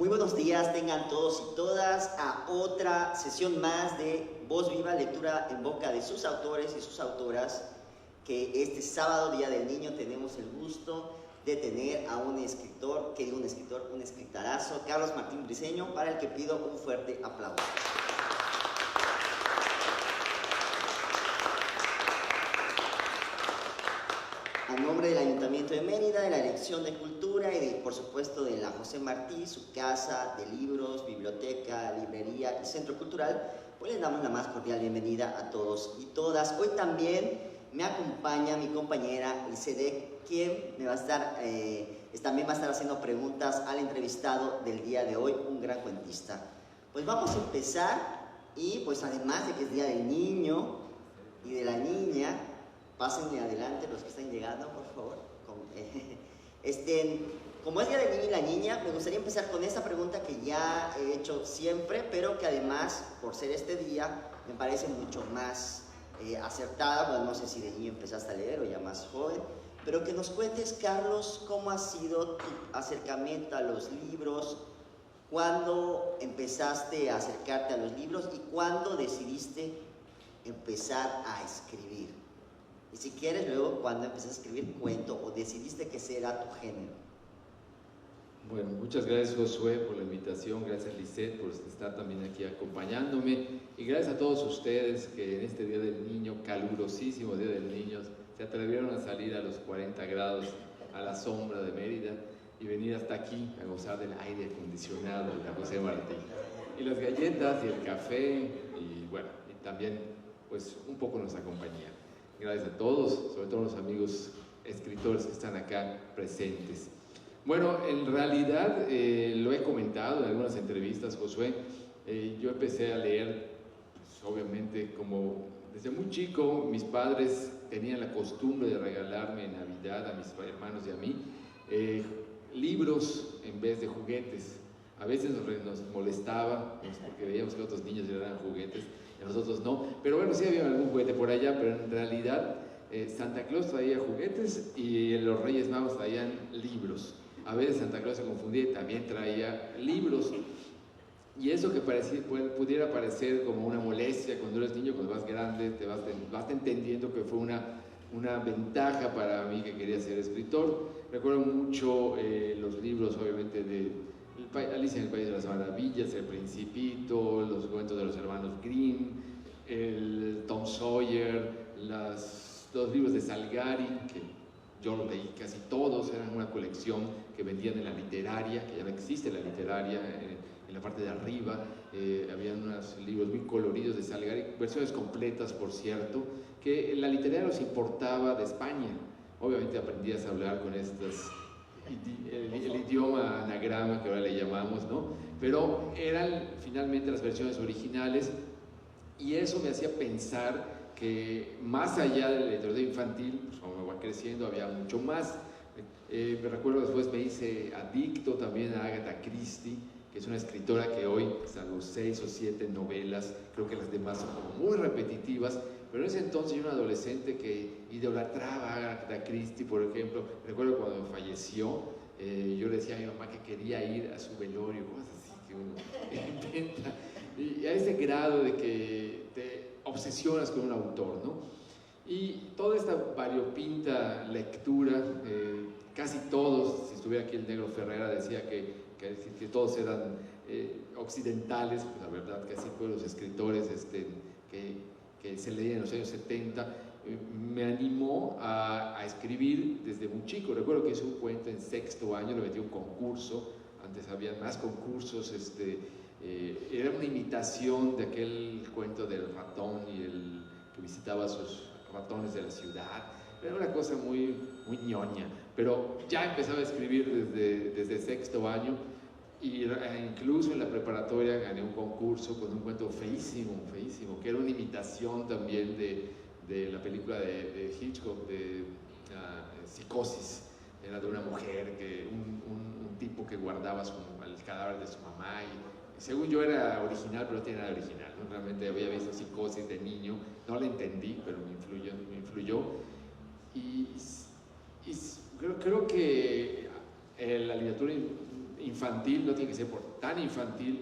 Muy buenos días tengan todos y todas a otra sesión más de Voz Viva, lectura en boca de sus autores y sus autoras, que este sábado, Día del Niño, tenemos el gusto de tener a un escritor, un escritarazo, Carlos Martín Briceño, para el que pido un fuerte aplauso. A nombre del Ayuntamiento de Mérida, de la Dirección de Cultura y por supuesto de la José Martí, su casa de libros, biblioteca, librería y centro cultural, pues les damos la más cordial bienvenida a todos y todas. Hoy también me acompaña mi compañera Lisedek, quien me va a estar, también va a estar haciendo preguntas al entrevistado del día de hoy, un gran cuentista. Pues vamos a empezar y pues además de que es Día del Niño y de la Niña, pásenme adelante los que están llegando, por favor. Como es Día del Niño y la Niña, me gustaría empezar con esta pregunta que ya he hecho siempre, pero que además, por ser este día, me parece mucho más acertada. Bueno, no sé si de niño empezaste a leer o ya más joven, pero que nos cuentes, Carlos, cómo ha sido tu acercamiento a los libros, cuándo empezaste a acercarte a los libros y cuándo decidiste empezar a escribir. Y si quieres, luego, cuando empezaste a escribir cuento o decidiste que ese era tu género. Bueno, muchas gracias, Josué, por la invitación. Gracias, Lisette, por estar también aquí acompañándome. Y gracias a todos ustedes que en este Día del Niño, calurosísimo Día del Niño, se atrevieron a salir a los 40 grados a la sombra de Mérida y venir hasta aquí a gozar del aire acondicionado de la José Martí. Y las galletas y el café y bueno, y también pues un poco nuestra compañía. Gracias a todos, sobre todo a los amigos escritores que están acá presentes. Bueno, en realidad lo he comentado en algunas entrevistas, Josué. Yo empecé a leer, pues, obviamente, como desde muy chico. Mis padres tenían la costumbre de regalarme en Navidad a mis hermanos y a mí libros en vez de juguetes. A veces nos molestaba, pues, porque veíamos que otros niños le daban juguetes y a nosotros no. Pero bueno, sí había algún juguete por allá, pero en realidad Santa Claus traía juguetes y los Reyes Magos traían libros. A veces Santa Claus se confundía y también traía libros. Y eso que pudiera parecer como una molestia cuando eres niño, cuando vas grande, te vas entendiendo que fue una ventaja para mí que quería ser escritor. Recuerdo mucho los libros, obviamente, de Alicia en el País de las Maravillas, El Principito, los cuentos de los hermanos Grimm, el Tom Sawyer, los libros de Salgari, que yo los leí casi todos, eran una colección que vendían en la literaria, que ya no existe la literaria, en la parte de arriba, había unos libros muy coloridos de Salgari, versiones completas, por cierto, que la literaria los importaba de España. Obviamente aprendías a hablar con estas, el idioma anagrama que ahora le llamamos, ¿no? Pero eran finalmente las versiones originales y eso me hacía pensar que más allá de la literatura infantil, pues como va creciendo, había mucho más. Me recuerdo después me hice adicto también a Agatha Christie, que es una escritora que hoy, salvo 6 o 7 novelas, creo que las demás son como muy repetitivas, pero en ese entonces yo era un adolescente que idolatraba a Agatha Christie, por ejemplo. Recuerdo cuando falleció, yo le decía a mi mamá que quería ir a su velorio, cosas así que uno intenta, y a ese grado de que te obsesionas con un autor, ¿no? Y toda esta variopinta lectura, casi todos, si estuviera aquí el Negro Ferrera, decía que todos eran occidentales, pues la verdad casi todos los escritores que se leían en los años 70, me animó a escribir desde muy chico. Recuerdo que hice un cuento en 6º año, le metí un concurso, antes había más concursos, era una imitación de aquel cuento del ratón y el que visitaba a sus ratones de la ciudad. Era una cosa muy, muy ñoña, pero ya empezaba a escribir desde 6º año y incluso en la preparatoria gané un concurso con un cuento feísimo, que era una imitación también de la película de Hitchcock, de Psicosis. Era de una mujer, un tipo que guardaba el cadáver de su mamá y según yo era original, pero no tenía nada original, ¿no? Realmente había visto Psicosis de niño, no la entendí, pero me influyó. Y creo que la literatura infantil, no tiene que ser tan infantil,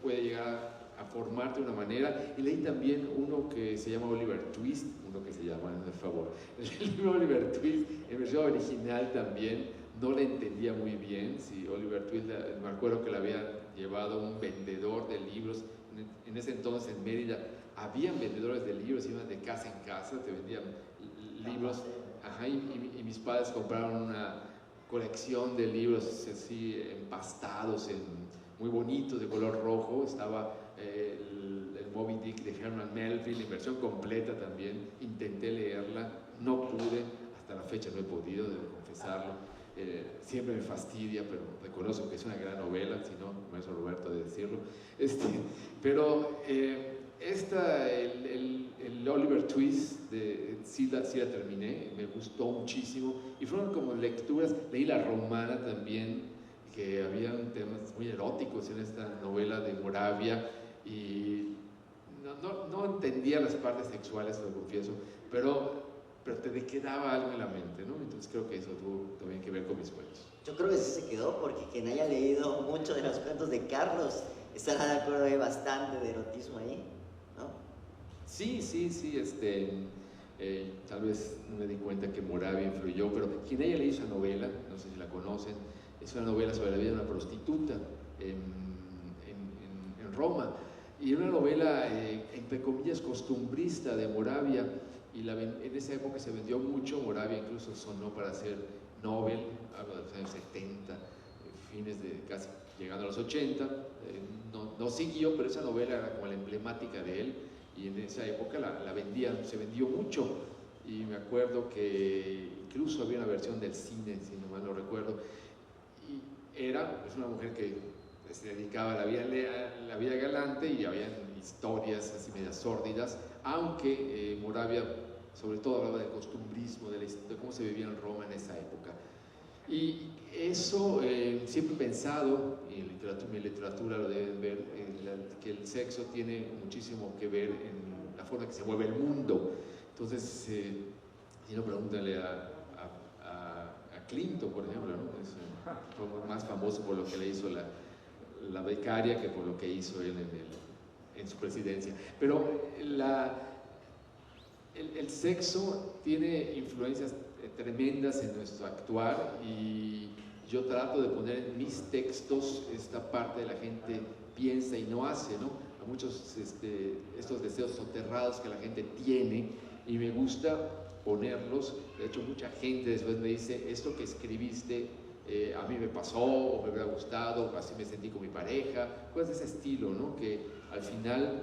puede llegar a formarte de una manera. Y leí también uno que se llama Oliver Twist, uno que se llama, por favor, el libro Oliver Twist, en versión original también, no le entendía muy bien. Si Oliver Twist, me acuerdo que le había llevado un vendedor de libros, en ese entonces en Mérida habían vendedores de libros, iban de casa en casa, te vendían libros. Ajá, y mis padres compraron una colección de libros así empastados, muy bonitos, de color rojo. Estaba el Moby Dick de Herman Melville en versión completa también. Intenté leerla, no pude, hasta la fecha no he podido, debo confesarlo. Siempre me fastidia, pero reconozco que es una gran novela, si no, me hizo Roberto de decirlo. Pero el Oliver Twist, sí la terminé, me gustó muchísimo, y fueron como lecturas. Leí La Romana también, que habían temas muy eróticos en esta novela de Moravia, y no entendía las partes sexuales, lo confieso, pero te quedaba algo en la mente, ¿no? Entonces creo que eso tuvo también que ver con mis cuentos. Yo creo que sí se quedó, porque quien haya leído mucho de los cuentos de Carlos estará de acuerdo, hay bastante de erotismo ahí, ¿no? Sí, tal vez no me di cuenta que Moravia influyó, pero quien haya leído esa novela, no sé si la conocen, es una novela sobre la vida de una prostituta en Roma, y una novela, entre comillas, costumbrista de Moravia, y en esa época se vendió mucho. Moravia incluso sonó para ser Nobel, hablo de los años 70, fines de casi llegando a los 80, no siguió, pero esa novela era como la emblemática de él, y en esa época la vendían, se vendió mucho, y me acuerdo que incluso había una versión del cine, si no mal no recuerdo, y es una mujer que se dedicaba a la vida galante, y había historias así medias sórdidas, aunque Moravia sobre todo hablaba de costumbrismo, de cómo se vivía en Roma en esa época. Y eso siempre he pensado, y en mi literatura lo deben ver, que el sexo tiene muchísimo que ver en la forma que se mueve el mundo. Entonces, si no, pregúntale a Clinton, por ejemplo, ¿no? Fue más famoso por lo que le hizo la becaria que por lo que hizo él en su presidencia. Pero el sexo tiene influencias tremendas en nuestro actuar, y yo trato de poner en mis textos esta parte de la gente piensa y no hace, ¿no? A muchos estos deseos soterrados que la gente tiene, y me gusta ponerlos. De hecho, mucha gente después me dice: esto que escribiste a mí me pasó, o me hubiera gustado, así me sentí con mi pareja, cosas de ese estilo, ¿no? Que al final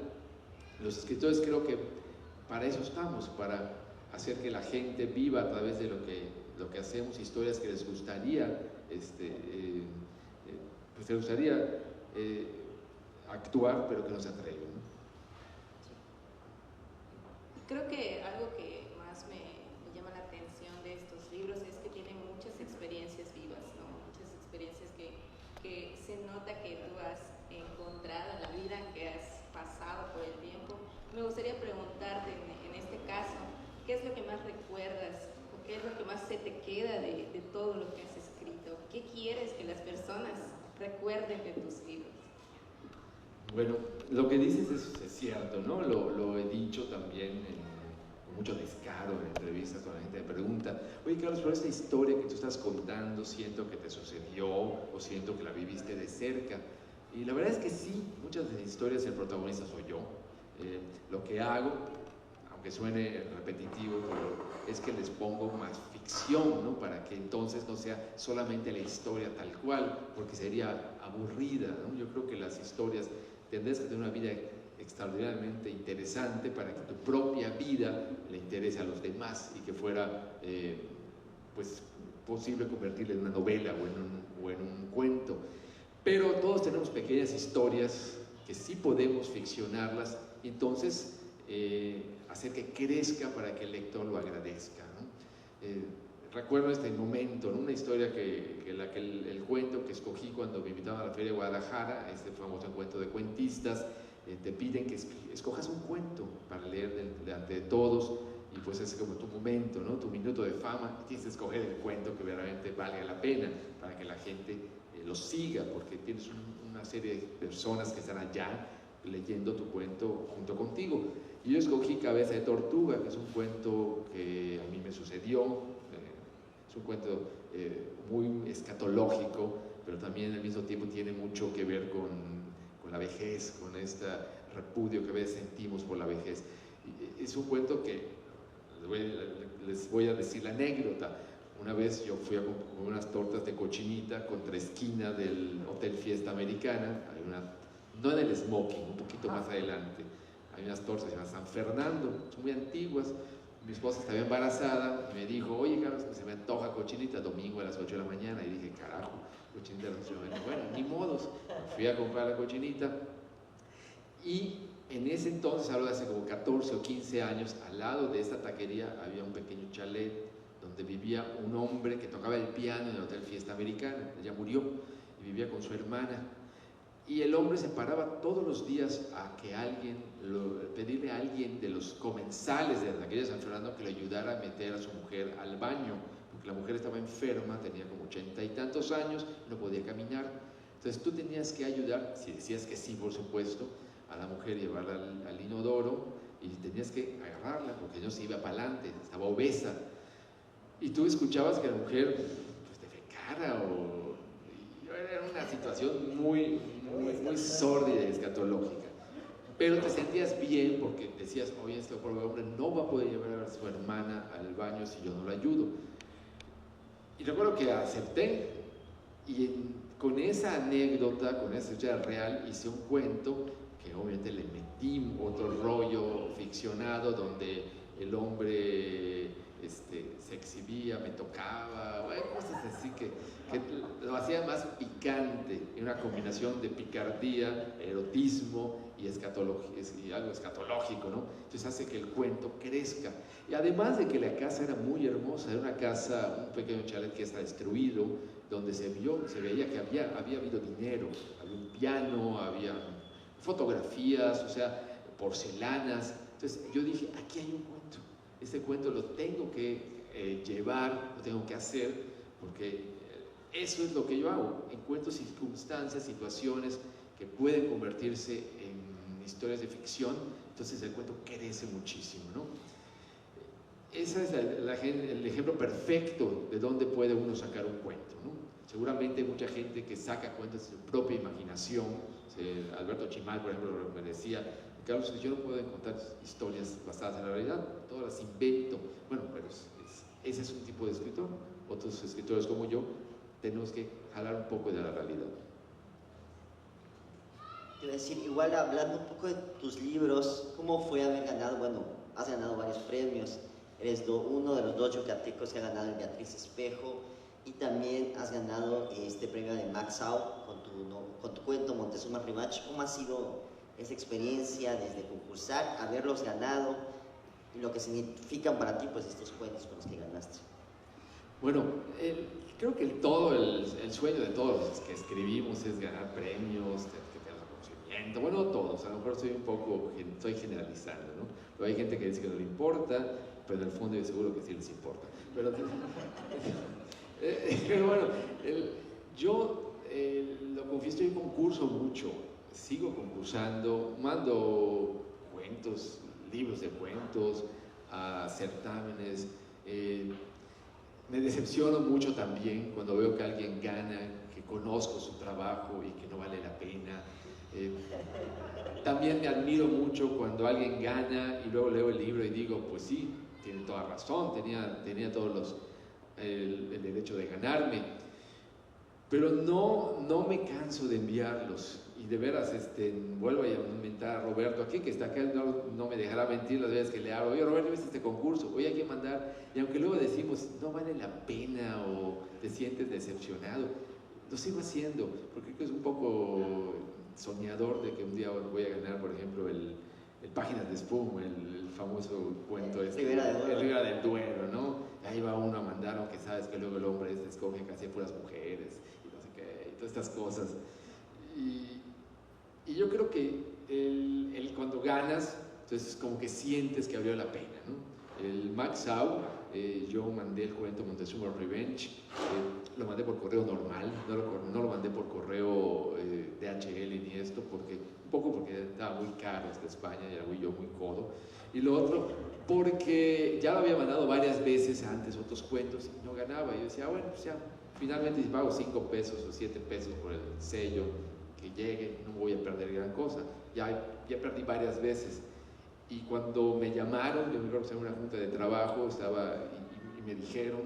los escritores, creo que para eso estamos, para hacer que la gente viva a través de lo que hacemos, historias que les gustaría, pues les gustaría actuar, pero que no se atreven, ¿no? Creo que algo que más me llama la atención de estos libros es que tienen muchas experiencias vivas, ¿no? Muchas experiencias que se nota que tú has encontrado en la vida, que has pasado por el tiempo. Me gustaría preguntarte en este caso, ¿qué es lo que más recuerdas? ¿O qué es lo que más se te queda de todo lo que has escrito? ¿Qué quieres que las personas recuerden de tus libros? Bueno, lo que dices es cierto, ¿no? Lo he dicho también con mucho descaro en entrevistas, cuando la gente me pregunta: oye, Carlos, pero esta historia que tú estás contando, siento que te sucedió, o siento que la viviste de cerca. Y la verdad es que sí, muchas de las historias el protagonista soy yo. Lo que hago, aunque suene repetitivo, pero es que les pongo más ficción, ¿no? Para que entonces no sea solamente la historia tal cual, porque sería aburrida, ¿no? Yo creo que las historias tendrás que tener una vida extraordinariamente interesante para que tu propia vida le interese a los demás, y que fuera pues posible convertirla en una novela o en un cuento. Pero todos tenemos pequeñas historias que sí podemos ficcionarlas, y entonces hacer que crezca para que el lector lo agradezca, ¿no? Recuerdo este momento, ¿no? Una historia el cuento que escogí cuando me invitaban a la Feria de Guadalajara, este famoso encuentro de cuentistas. Te piden que escojas un cuento para leer delante de todos, y pues es como tu momento, ¿no? Tu minuto de fama, y tienes que escoger el cuento que verdaderamente valga la pena para que la gente lo siga, porque tienes una serie de personas que están allá leyendo tu cuento junto contigo. Y yo escogí Cabeza de Tortuga, que es un cuento que a mí me sucedió, es un cuento muy escatológico, pero también al mismo tiempo tiene mucho que ver con la vejez, con este repudio que a veces sentimos por la vejez. Es un cuento que les voy a decir la anécdota. Una vez yo fui a comer unas tortas de cochinita contra esquina del Hotel Fiesta Americana, hay no en el Smoking, un poquito más adelante, hay unas tortas que se llaman San Fernando, son muy antiguas. Mi esposa estaba embarazada y me dijo, oye Carlos, se me antoja cochinita, domingo a las 8 de la mañana, y dije, carajo, cochinita a las 8 de la mañana, bueno, ni modos, fui a comprar la cochinita. Y en ese entonces, hablo de hace como 14 o 15 años, al lado de esta taquería había un pequeño chalet donde vivía un hombre que tocaba el piano en el Hotel Fiesta Americana. Ella murió y vivía con su hermana. Y el hombre se paraba todos los días a que pedirle a alguien de los comensales de la taquería de San Fernando que le ayudara a meter a su mujer al baño, porque la mujer estaba enferma, tenía como 80 y tantos años, no podía caminar. Entonces tú tenías que ayudar, si decías que sí, por supuesto, a la mujer, llevarla al inodoro, y tenías que agarrarla porque no se iba para adelante, estaba obesa. Y tú escuchabas que la mujer pues defecara era una situación muy sórdida y escatológica. Pero te sentías bien porque decías, oye, este pobre hombre no va a poder llevar a su hermana al baño si yo no lo ayudo. Y recuerdo que acepté, y con esa anécdota, con esa historia real, hice un cuento que obviamente le metí otro rollo ficcionado donde el hombre se exhibía, me tocaba, cosas así que lo hacía más picante, en una combinación de picardía, erotismo y algo escatológico, ¿no? Entonces hace que el cuento crezca. Y además de que la casa era muy hermosa, era una casa, un pequeño chalet que está destruido, donde se veía que había habido dinero, había un piano, había fotografías, o sea, porcelanas. Entonces yo dije, aquí hay un cuento, este cuento lo tengo que llevar, lo tengo que hacer, porque eso es lo que yo hago, encuentro circunstancias, situaciones que pueden convertirse en historias de ficción, entonces el cuento crece muchísimo, ¿no? Ese es el ejemplo perfecto de dónde puede uno sacar un cuento, ¿no? Seguramente hay mucha gente que saca cuentos de su propia imaginación. Alberto Chimal, por ejemplo, me decía, Carlos, yo no puedo contar historias basadas en la realidad, todas las invento. Bueno, pero ese es un tipo de escritor. Otros escritores como yo tenemos que jalar un poco de la realidad. Quiero decir, igual hablando un poco de tus libros, ¿cómo fue haber ganado? Bueno, has ganado varios premios, eres uno de los 2 yucatecos que ha ganado el Beatriz Espejo, y también has ganado este premio de Max Au con tu cuento Montezuma Rimach. ¿Cómo ha sido esa experiencia desde concursar, haberlos ganado, y lo que significan para ti pues estos cuentos con los que ganaste? Bueno, creo que el sueño de todos los que escribimos es ganar premios, que tengan reconocimiento. Bueno, todos, a lo mejor estoy generalizando, ¿no? Pero hay gente que dice que no le importa, pero en el fondo yo seguro que sí les importa. Pero bueno, yo lo confieso, yo concurso mucho, sigo concursando, mando cuentos, libros de cuentos a certámenes. Me decepciono mucho también cuando veo que alguien gana, que conozco su trabajo y que no vale la pena. También me admiro mucho cuando alguien gana y luego leo el libro y digo, pues sí, tiene toda razón, tenía todos el derecho de ganarme, pero no me canso de enviarlos. Y de veras, vuelvo a inventar a Roberto aquí, que está acá, no me dejará mentir las veces que le hablo, oye Roberto, ¿viste este concurso? Hoy hay que mandar, y aunque luego decimos, no vale la pena o te sientes decepcionado, lo sigo haciendo, porque creo que es un poco soñador de que un día voy a ganar, por ejemplo, el Páginas de Espuma, el famoso cuento Ribera del Duero, ¿no? Ahí va uno a mandar, aunque sabes que luego el hombre escoge casi a puras mujeres, y no sé qué, y todas estas cosas. Y yo creo que cuando ganas, entonces como que sientes que valió la pena, ¿no? El Max Au yo mandé el cuento Montezuma's Revenge, lo mandé por correo normal, no lo mandé por correo DHL ni esto, porque un poco porque estaba muy caro hasta España y era yo muy codo, y lo otro porque ya lo había mandado varias veces antes otros cuentos y no ganaba. Yo decía, bueno, pues ya, finalmente si pago 5 pesos o 7 pesos por el sello, que llegue, no voy a perder gran cosa. Ya perdí varias veces. Y cuando me llamaron, yo me acuerdo que en una junta de trabajo, y me dijeron,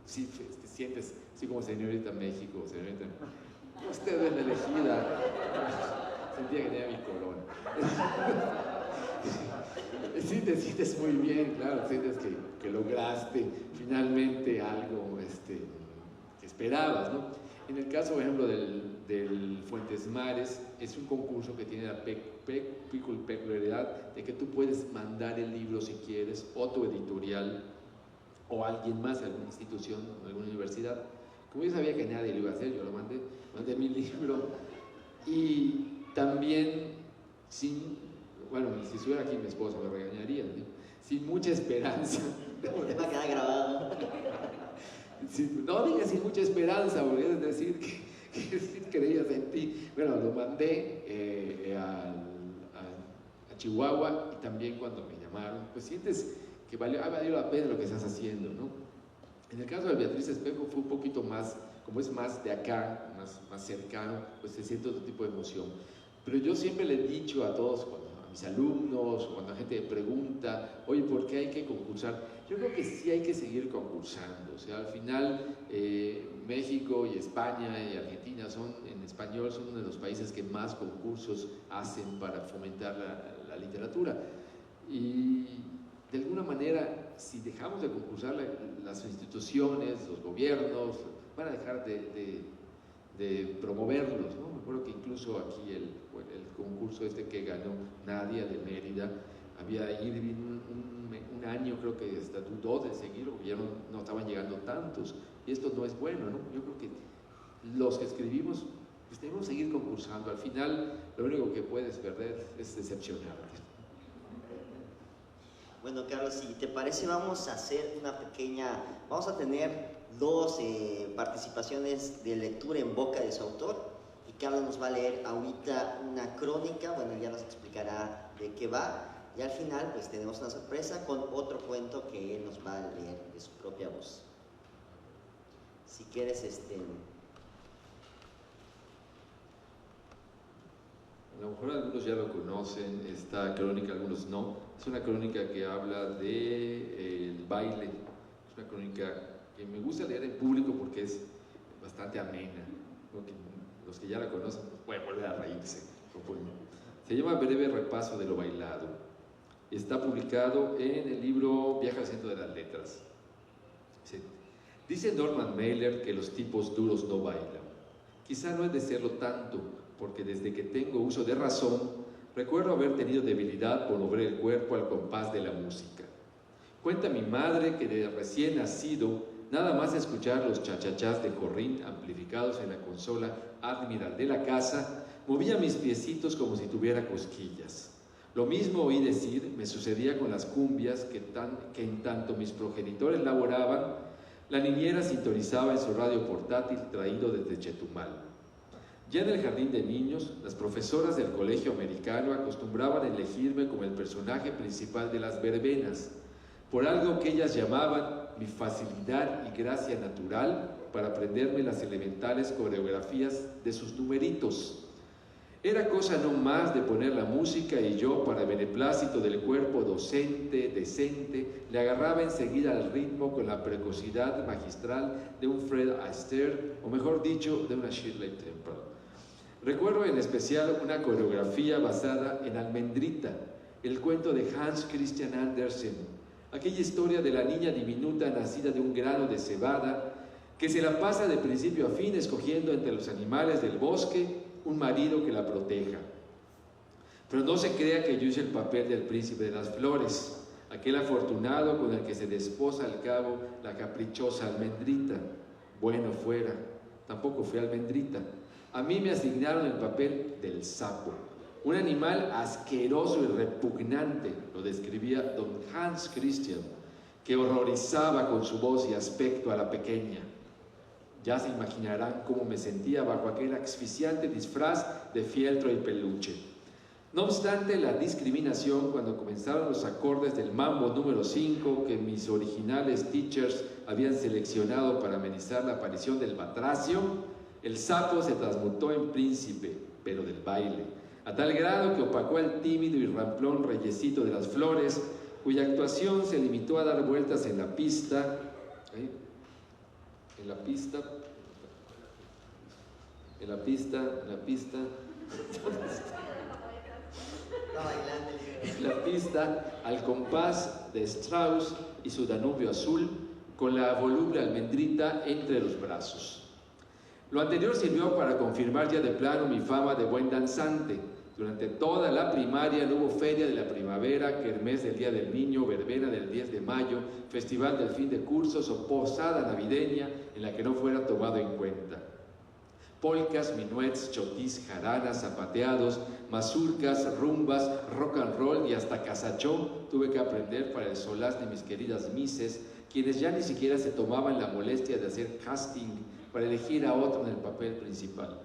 sí, te sientes así como señorita México, señorita, usted es la elegida. Sentía que tenía mi corona. Sí, te sientes muy bien, claro, sientes que lograste finalmente algo que esperabas, ¿no? En el caso, por ejemplo, del Fuentes Mares, es un concurso que tiene la peculiaridad de que tú puedes mandar el libro si quieres, o tu editorial, o alguien más, alguna institución, alguna universidad. Como yo sabía que nadie lo iba a hacer, yo lo mandé mi libro, y también bueno, si estuviera aquí mi esposa me regañaría, ¿no? Sin mucha esperanza. Te va a quedar grabado. No digas sin mucha esperanza, porque es decir que sí creías en ti. Bueno, lo mandé a Chihuahua, y también cuando me llamaron, pues sientes que valió la pena lo que estás haciendo, ¿no? En el caso de Beatriz Espejo fue un poquito más, como es más de acá, más cercano, pues se siente otro tipo de emoción. Pero yo siempre le he dicho a todos, a mis alumnos, cuando la gente pregunta, oye, ¿por qué hay que concursar? Yo creo que sí hay que seguir concursando. O sea, al final México y España y Argentina en español son uno de los países que más concursos hacen para fomentar la literatura. Y de alguna manera, si dejamos de concursar, las instituciones, los gobiernos, van a dejar de promoverlos, ¿no? Me acuerdo que incluso aquí el concurso que ganó Nadia de Mérida, había Irving un año, creo que hasta dudó de seguirlo, porque ya no estaban llegando tantos, y esto no es bueno, ¿no? Yo creo que los que escribimos, pues debemos seguir concursando. Al final, lo único que puedes perder es decepcionarte. Bueno, Carlos, si te parece, vamos a tener 2 participaciones de lectura en boca de su autor, y Carlos nos va a leer ahorita una crónica, bueno, ya nos explicará de qué va, y al final pues tenemos una sorpresa con otro cuento que él nos va a leer de su propia voz. Si quieres, A lo mejor algunos ya lo conocen, esta crónica, algunos no. Es una crónica que habla del baile. Es una crónica que me gusta leer en público porque es bastante amena. Los que ya la conocen pues pueden volver a reírse. Se llama Breve repaso de lo bailado. Está publicado en el libro Viaje al centro de las letras. Sí. Dice Norman Mailer que los tipos duros no bailan. Quizá no es de serlo tanto, porque desde que tengo uso de razón, recuerdo haber tenido debilidad por mover el cuerpo al compás de la música. Cuenta mi madre que de recién nacido, nada más escuchar los chachachás de Corrin amplificados en la consola Admiral de la casa, movía mis piecitos como si tuviera cosquillas. Lo mismo oí decir me sucedía con las cumbias que en tanto mis progenitores laboraban, la niñera sintonizaba en su radio portátil traído desde Chetumal. Ya en el jardín de niños, las profesoras del colegio americano acostumbraban a elegirme como el personaje principal de las verbenas, por algo que ellas llamaban mi facilidad y gracia natural para aprenderme las elementales coreografías de sus numeritos. Era cosa no más de poner la música y yo, para beneplácito del cuerpo decente, le agarraba enseguida al ritmo con la precocidad magistral de un Fred Astaire, o mejor dicho, de una Shirley Temple. Recuerdo en especial una coreografía basada en Almendrita, el cuento de Hans Christian Andersen, aquella historia de la niña diminuta nacida de un grano de cebada que se la pasa de principio a fin escogiendo entre los animales del bosque un marido que la proteja. Pero no se crea que yo hice el papel del príncipe de las flores, aquel afortunado con el que se desposa al cabo la caprichosa Almendrita. Bueno fuera, tampoco fui Almendrita. A mí me asignaron el papel del sapo, un animal asqueroso y repugnante, lo describía don Hans Christian, que horrorizaba con su voz y aspecto a la pequeña. Ya se imaginarán cómo me sentía bajo aquel asfixiante disfraz de fieltro y peluche. No obstante la discriminación, cuando comenzaron los acordes del mambo número 5 que mis originales teachers habían seleccionado para amenizar la aparición del batracio, el sapo se transmutó en príncipe, pero del baile, a tal grado que opacó al tímido y ramplón reyesito de las flores, cuya actuación se limitó a dar vueltas en la pista, al compás de Strauss y su Danubio azul, con la voluble almendrita entre los brazos. Lo anterior sirvió para confirmar ya de plano mi fama de buen danzante. Durante toda la primaria no hubo feria de la primavera, kermés del Día del Niño, verbena del 10 de mayo, festival del fin de cursos o posada navideña en la que no fuera tomado en cuenta. Polcas, minuets, chotís, jaranas, zapateados, mazurcas, rumbas, rock and roll y hasta casachón tuve que aprender para el solaz de mis queridas mises, quienes ya ni siquiera se tomaban la molestia de hacer casting para elegir a otro en el papel principal.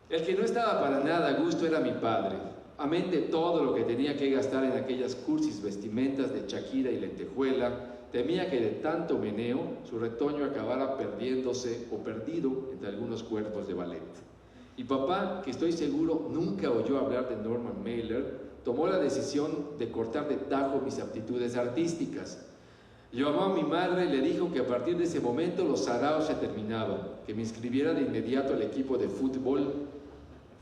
El que no estaba para nada a gusto era mi padre. Amén de todo lo que tenía que gastar en aquellas cursis vestimentas de Shakira y lentejuela, temía que de tanto meneo su retoño acabara perdiéndose o perdido entre algunos cuerpos de ballet. Y papá, que estoy seguro nunca oyó hablar de Norman Mailer, tomó la decisión de cortar de tajo mis aptitudes artísticas. Llamó a mi madre y le dijo que a partir de ese momento los saraos se terminaban, que me inscribiera de inmediato al equipo de fútbol.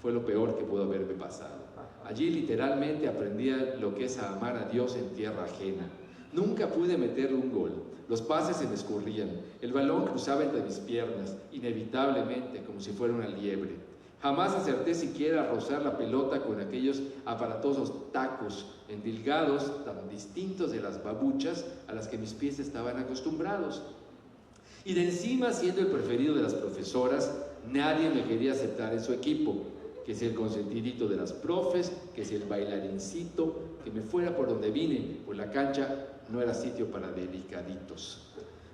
Fue lo peor que pudo haberme pasado. Allí literalmente aprendí lo que es amar a Dios en tierra ajena. Nunca pude meterle un gol. Los pases se me escurrían. El balón cruzaba entre mis piernas, inevitablemente, como si fuera una liebre. Jamás acerté siquiera a rozar la pelota con aquellos aparatosos tacos endilgados, tan distintos de las babuchas a las que mis pies estaban acostumbrados. Y de encima, siendo el preferido de las profesoras, nadie me quería aceptar en su equipo. Que si el consentidito de las profes, que si el bailarincito, que me fuera por donde vine, pues la cancha no era sitio para delicaditos.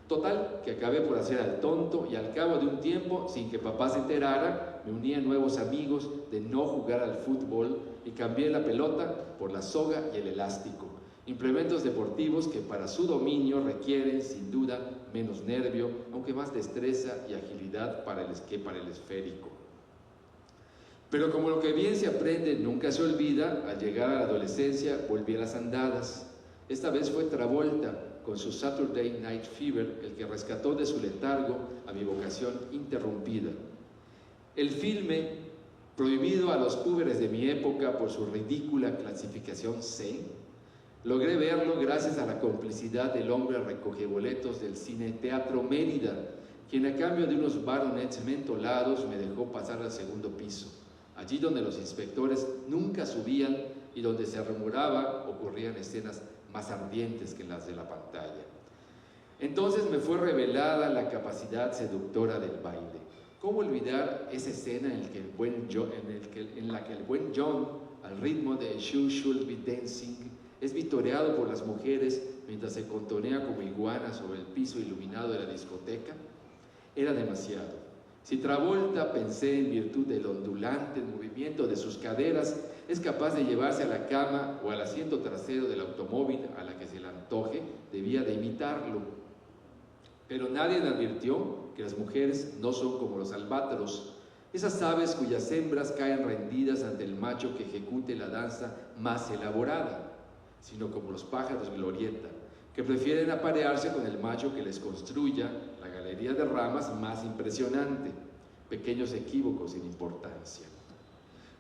Total, que acabé por hacer al tonto y al cabo de un tiempo, sin que papá se enterara, me uní a nuevos amigos de no jugar al fútbol y cambié la pelota por la soga y el elástico, implementos deportivos que para su dominio requieren, sin duda, menos nervio, aunque más destreza y agilidad que para el esférico. Pero como lo que bien se aprende nunca se olvida, al llegar a la adolescencia volví a las andadas. Esta vez fue Travolta, con su Saturday Night Fever, el que rescató de su letargo a mi vocación interrumpida. El filme, prohibido a los púberes de mi época por su ridícula clasificación C, logré verlo gracias a la complicidad del hombre recogeboletos del Cine Teatro Mérida, quien a cambio de unos baronets mentolados me dejó pasar al segundo piso, allí donde los inspectores nunca subían y donde se rumoraba ocurrían escenas más ardientes que las de la pantalla. Entonces me fue revelada la capacidad seductora del baile. ¿Cómo olvidar esa escena en la que el buen John, al ritmo de You Should Be Dancing, es vitoreado por las mujeres mientras se contonea como iguana sobre el piso iluminado de la discoteca? Era demasiado. Si Travolta, pensé en virtud del ondulante movimiento de sus caderas, es capaz de llevarse a la cama o al asiento trasero del automóvil a la que se le antoje, debía de imitarlo. Pero nadie advirtió que las mujeres no son como los albatros, esas aves cuyas hembras caen rendidas ante el macho que ejecute la danza más elaborada, sino como los pájaros glorieta, que prefieren aparearse con el macho que les construya la galería de ramas más impresionante. Pequeños equívocos sin importancia.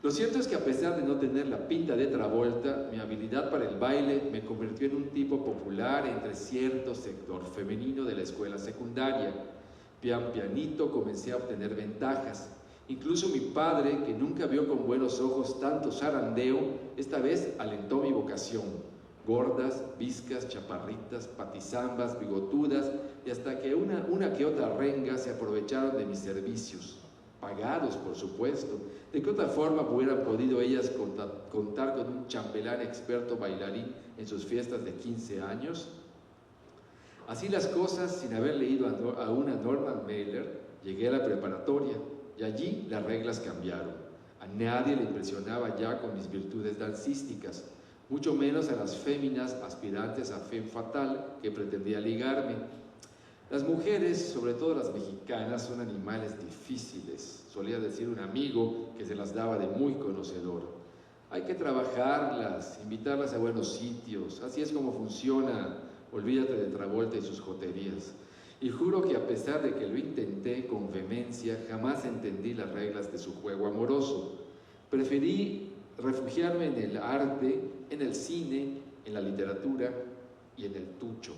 Lo cierto es que a pesar de no tener la pinta de Travolta, mi habilidad para el baile me convirtió en un tipo popular entre cierto sector femenino de la escuela secundaria. Pian pianito comencé a obtener ventajas. Incluso mi padre, que nunca vio con buenos ojos tanto zarandeo, esta vez alentó mi vocación. Gordas, viscas, chaparritas, patizambas, bigotudas, y hasta que una que otra renga se aprovecharon de mis servicios. Pagados, por supuesto. ¿De qué otra forma hubieran podido ellas contar con un chambelán experto bailarín en sus fiestas de 15 años? Así las cosas, sin haber leído aún a Norman Mailer, llegué a la preparatoria y allí las reglas cambiaron. A nadie le impresionaba ya con mis virtudes dancísticas, mucho menos a las féminas aspirantes a femme fatale que pretendía ligarme. Las mujeres, sobre todo las mexicanas, son animales difíciles, solía decir un amigo que se las daba de muy conocedor. Hay que trabajarlas, invitarlas a buenos sitios, así es como funciona. Olvídate de Travolta y sus joterías. Y juro que a pesar de que lo intenté con vehemencia, jamás entendí las reglas de su juego amoroso. Preferí refugiarme en el arte, en el cine, en la literatura y en el tucho.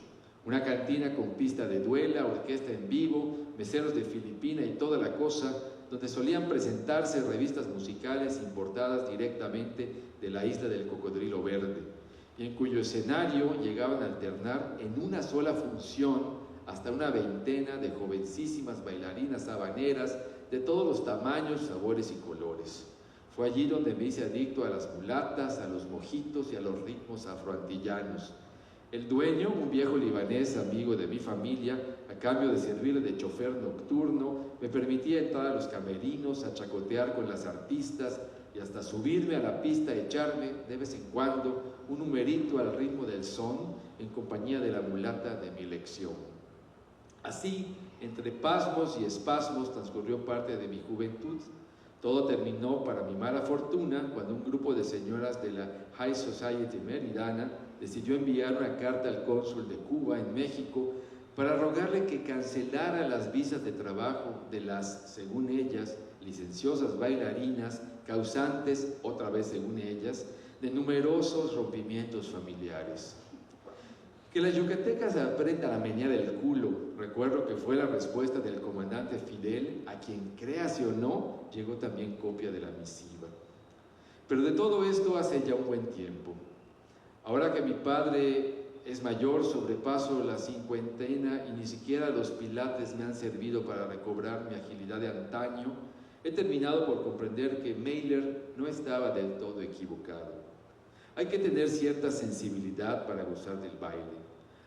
Una cantina con pista de duela, orquesta en vivo, meseros de Filipina y toda la cosa, donde solían presentarse revistas musicales importadas directamente de la isla del Cocodrilo Verde, y en cuyo escenario llegaban a alternar en una sola función hasta una veintena de jovencísimas bailarinas habaneras de todos los tamaños, sabores y colores. Fue allí donde me hice adicto a las mulatas, a los mojitos y a los ritmos afroantillanos. El dueño, un viejo libanés amigo de mi familia, a cambio de servirle de chofer nocturno, me permitía entrar a los camerinos, a chacotear con las artistas y hasta subirme a la pista y echarme, de vez en cuando, un numerito al ritmo del son en compañía de la mulata de mi elección. Así, entre pasmos y espasmos, transcurrió parte de mi juventud. Todo terminó, para mi mala fortuna, cuando un grupo de señoras de la High Society meridana decidió enviar una carta al cónsul de Cuba en México para rogarle que cancelara las visas de trabajo de las, según ellas, licenciosas bailarinas, causantes, otra vez según ellas, de numerosos rompimientos familiares. Que las yucatecas aprendan a menear el culo, recuerdo que fue la respuesta del comandante Fidel, a quien, créase o no, llegó también copia de la misiva. Pero de todo esto hace ya un buen tiempo. Ahora que mi padre es mayor, sobrepaso la cincuentena y ni siquiera los pilates me han servido para recobrar mi agilidad de antaño, he terminado por comprender que Mailer no estaba del todo equivocado. Hay que tener cierta sensibilidad para gozar del baile.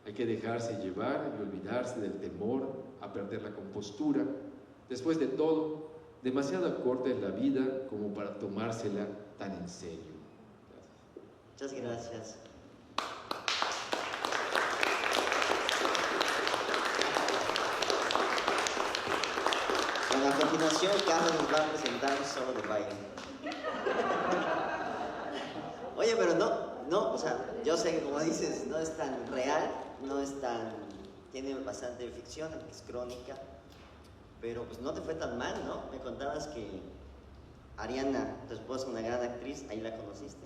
Hay que dejarse llevar y olvidarse del temor a perder la compostura. Después de todo, demasiado corta es la vida como para tomársela tan en serio. Muchas gracias. Bueno, a continuación, Carlos nos va a presentar un solo de baile. Oye, pero no, o sea, yo sé que como dices, no es tan real, no es tan, tiene bastante ficción, es crónica, pero pues no te fue tan mal, ¿no? Me contabas que Ariana, tu esposa, una gran actriz, ahí la conociste.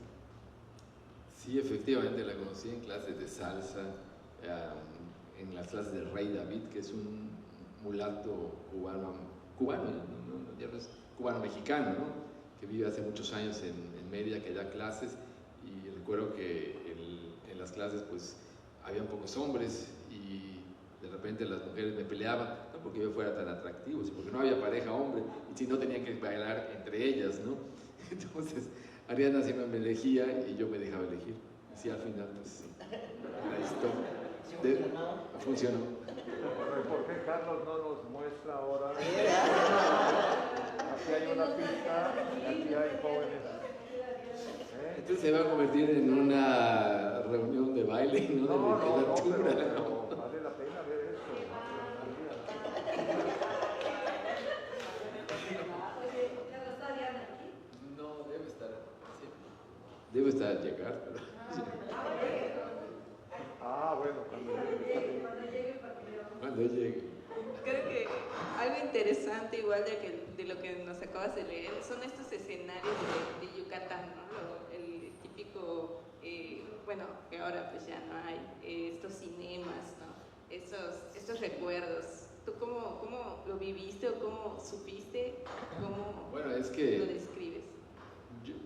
Sí, efectivamente la conocí en clases de salsa, en las clases del Rey David, que es un mulato cubano, ya no es cubano-mexicano, ¿no? Que vive hace muchos años en Mérida, que da clases, y recuerdo que en las clases pues había pocos hombres y de repente las mujeres me peleaban, no porque yo fuera tan atractivo, sino porque no había pareja hombre y si no tenían que bailar entre ellas, ¿no? Entonces Ariana siempre me elegía y yo me dejaba elegir. Sí, al final, pues, funcionó. ¿Por qué Carlos no nos muestra ahora? Aquí hay una pista y aquí hay jóvenes. Entonces se va a convertir en una reunión de baile, ¿no? No, literatura. pero vale la pena ver esto. No, debe estar. Sí. Debe estar al llegar, pero. Bueno, Cuando llegue. Creo que algo interesante, igual de lo que nos acabas de leer, son estos escenarios de Yucatán, ¿no? El típico, bueno, que ahora pues ya no hay, estos cinemas, ¿no? Estos recuerdos. ¿Tú cómo lo viviste o cómo supiste? ¿Cómo bueno, es que lo describes?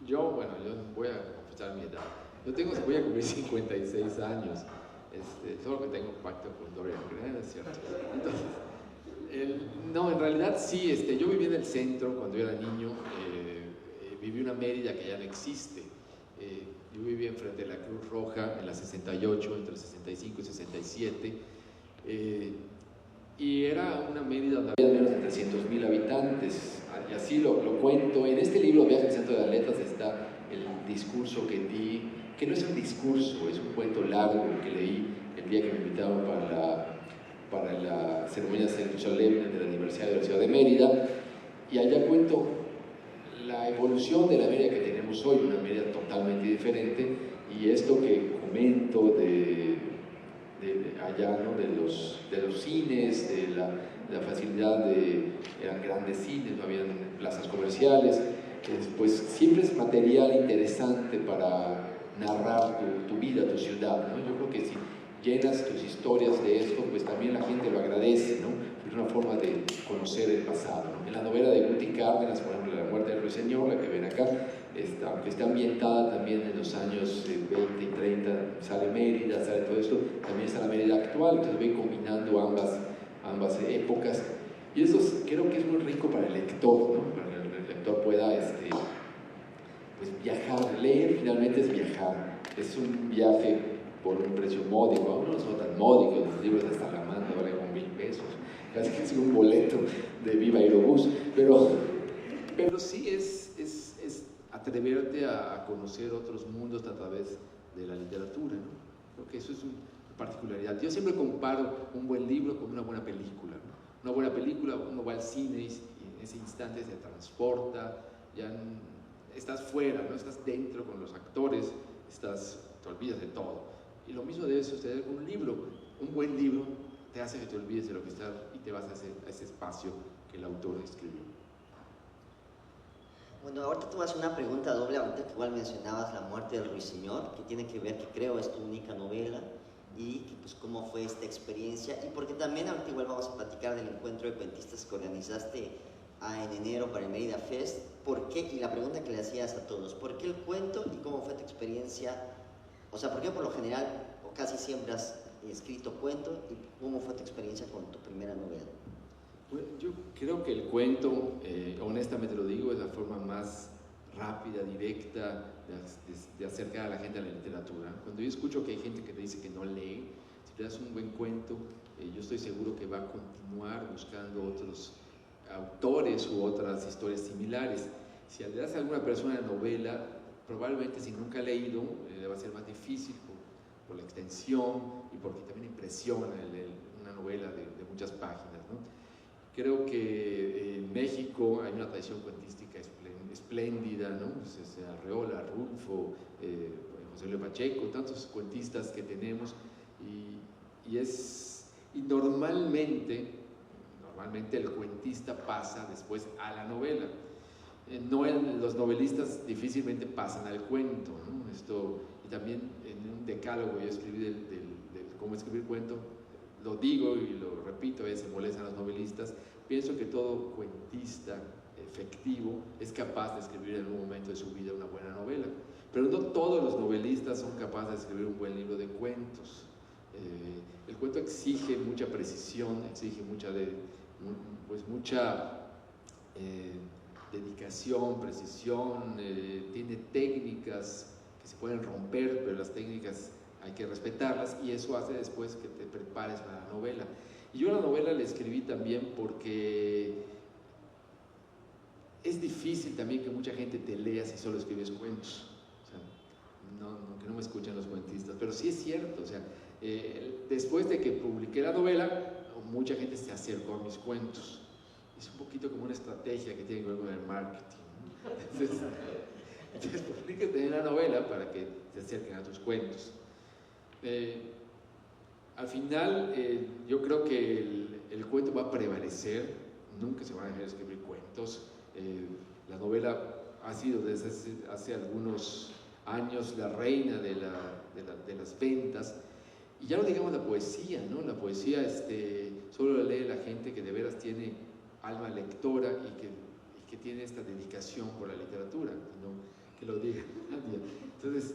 Yo voy a confesar mi edad. Voy a cumplir 56 años. Solo que tengo pacto con Dorian Gray, ¿es cierto? Entonces, no, en realidad sí, yo viví en el centro cuando yo era niño, viví una Mérida que ya no existe. Yo viví enfrente de la Cruz Roja en la 68, entre el 65 y 67, Y era una Mérida donde había menos de 300.000 habitantes, y así lo cuento. En este libro, Viaje al Centro de las Letras, está el discurso que di, que no es un discurso, es un cuento largo que leí el día que me invitaron para la ceremonia solemne del aniversario de la ciudad de Mérida, y allá cuento la evolución de la Mérida que tenemos hoy, una Mérida totalmente diferente, y esto que comento de allá, ¿no? de los cines, de la facilidad eran grandes cines, no habían plazas comerciales, pues siempre es material interesante para narrar tu vida, tu ciudad, ¿no? Yo creo que si llenas tus historias de esto, pues también la gente lo agradece, ¿no? Es una forma de conocer el pasado, ¿no? En la novela de Guti Cárdenas, por ejemplo, La muerte del ruiseñor, la que ven acá, aunque está ambientada también en los años 20 y 30, sale Mérida, sale todo esto, también está la Mérida actual, entonces ven combinando ambas épocas, y eso creo que es muy rico para el lector, ¿no? Para que el lector pueda pues viajar, leer finalmente es viajar, es un viaje por un precio módico, aún no son tan módicos, los libros de hasta la mano valen como 1,000 pesos, casi que es un boleto de Viva Aerobús, pero sí es atreverte a conocer otros mundos a través de la literatura, ¿no? Creo que eso es una particularidad. Yo siempre comparo un buen libro con una buena película, ¿no? Una buena película, uno va al cine y en ese instante se transporta, estás fuera, ¿no? Estás dentro con los actores, te olvidas de todo. Y lo mismo debe suceder con un libro. Un buen libro te hace que te olvides de lo que está y te vas a ese espacio que el autor escribió. Bueno, ahorita tú haces una pregunta doble, ahorita que igual mencionabas La muerte del ruiseñor, que tiene que ver, que creo es tu única novela, y que, pues cómo fue esta experiencia, y porque también ahorita igual vamos a platicar del encuentro de cuentistas que organizaste en enero para el Mérida Fest. ¿Por qué? Y la pregunta que le hacías a todos, ¿por qué el cuento y cómo fue tu experiencia? O sea, ¿por qué por lo general o casi siempre has escrito cuento y cómo fue tu experiencia con tu primera novela? Bueno, yo creo que el cuento, honestamente lo digo, es la forma más rápida, directa de acercar a la gente a la literatura. Cuando yo escucho que hay gente que te dice que no lee, si te das un buen cuento, yo estoy seguro que va a continuar buscando otros autores u otras historias similares. Si le das a alguna persona una novela, probablemente si nunca ha leído, le va a ser más difícil por la extensión y porque también impresiona una novela de muchas páginas, ¿no? Creo que en México hay una tradición cuentística espléndida, ¿no? Pues Arreola, Rulfo, José Luis Pacheco, tantos cuentistas que tenemos, y normalmente el cuentista pasa después a la novela. Los novelistas difícilmente pasan al cuento, ¿no? Y también en un decálogo yo escribí de cómo escribir cuento, lo digo y lo repito, a veces molestan a los novelistas. Pienso que todo cuentista efectivo es capaz de escribir en un momento de su vida una buena novela, pero no todos los novelistas son capaces de escribir un buen libro de cuentos. El cuento exige mucha precisión, exige mucha dedicación, precisión, tiene técnicas que se pueden romper, pero las técnicas hay que respetarlas, y eso hace después que te prepares para la novela. Y yo la novela la escribí también porque es difícil también que mucha gente te lea si solo escribes cuentos. O sea, que no me escuchan los cuentistas, pero sí es cierto. O sea, después de que publiqué la novela, mucha gente se acercó a mis cuentos. Es un poquito como una estrategia que tiene que ver con el marketing, ¿no? Entonces publícate en la novela para que te acerquen a tus cuentos. Al final, yo creo que el cuento va a prevalecer, nunca se van a dejar de escribir cuentos. La novela ha sido desde hace algunos años la reina de las ventas, y ya no digamos la poesía, ¿no? La poesía solo la lee la gente que de veras tiene alma lectora y que tiene esta dedicación por la literatura, ¿no? Que lo diga nadie. Entonces,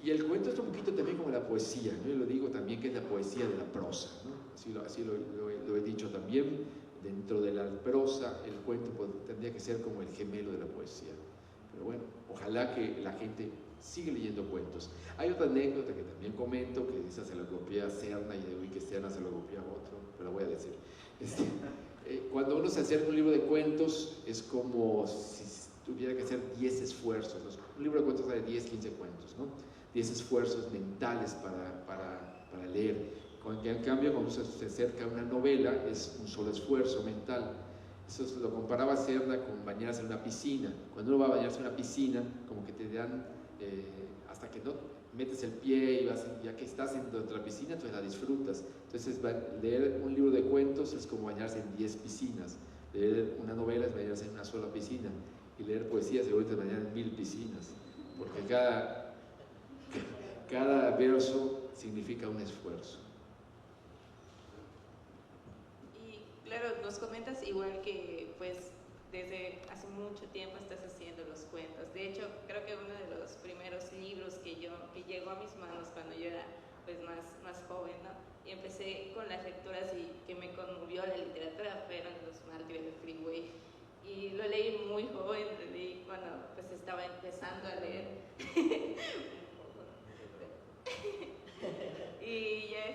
y el cuento es un poquito también como la poesía, ¿no? Yo lo digo también que es la poesía de la prosa, ¿no? Así lo he dicho también. Dentro de la prosa, el cuento tendría que ser como el gemelo de la poesía. Pero bueno, ojalá que la gente sigue leyendo cuentos. Hay otra anécdota que también comento, que esa se la copié a Serna y de hoy que Serna se lo copió a otro, pero la voy a decir. Cuando uno se acerca a un libro de cuentos, es como si tuviera que hacer 10 esfuerzos. Un libro de cuentos trae 10, 15 cuentos, ¿no? 10 esfuerzos mentales para leer. En cambio, cuando se acerca a una novela, es un solo esfuerzo mental. Eso lo comparaba Serna con bañarse en una piscina. Cuando uno va a bañarse en una piscina, como que te dan, hasta que no metes el pie y vas, ya que estás dentro de la piscina, entonces la disfrutas. Entonces, leer un libro de cuentos es como bañarse en 10 piscinas. Leer una novela es bañarse en una sola piscina. Y leer poesía se vuelve a bañar en 1000 piscinas. Porque cada verso significa un esfuerzo. Claro, nos comentas igual que pues desde hace mucho tiempo estás haciendo los cuentos. De hecho, creo que uno de los primeros libros que llegó a mis manos cuando yo era pues más joven, ¿no? Y empecé con las lecturas y que me conmovió la literatura fueron Los Mártires de Freeway. Y lo leí muy joven, lo leí cuando pues estaba empezando a leer. Y ya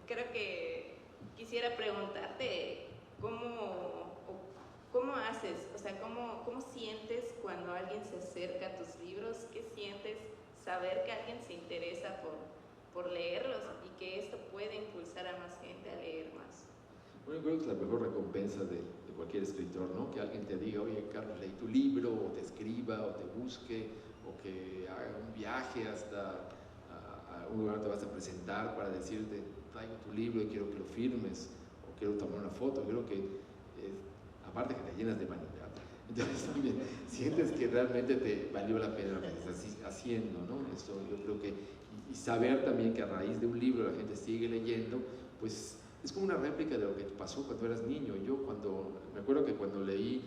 creo que quisiera preguntarte cómo haces, o sea, cómo sientes cuando alguien se acerca a tus libros, qué sientes saber que alguien se interesa por leerlos y que esto puede impulsar a más gente a leer más. Bueno, yo creo que es la mejor recompensa de cualquier escritor, ¿no? Que alguien te diga, oye, Carlos, leí tu libro, o te escriba, o te busque, o que haga un viaje hasta a un lugar donde te vas a presentar para decirte, traigo tu libro y quiero que lo firmes, o quiero tomar una foto. Creo que, aparte que te llenas de vanidad, entonces también sientes que realmente te valió la pena lo que estás haciendo, ¿no? Eso yo creo que, y saber también que a raíz de un libro la gente sigue leyendo, pues es como una réplica de lo que pasó cuando eras niño. Me acuerdo que cuando leí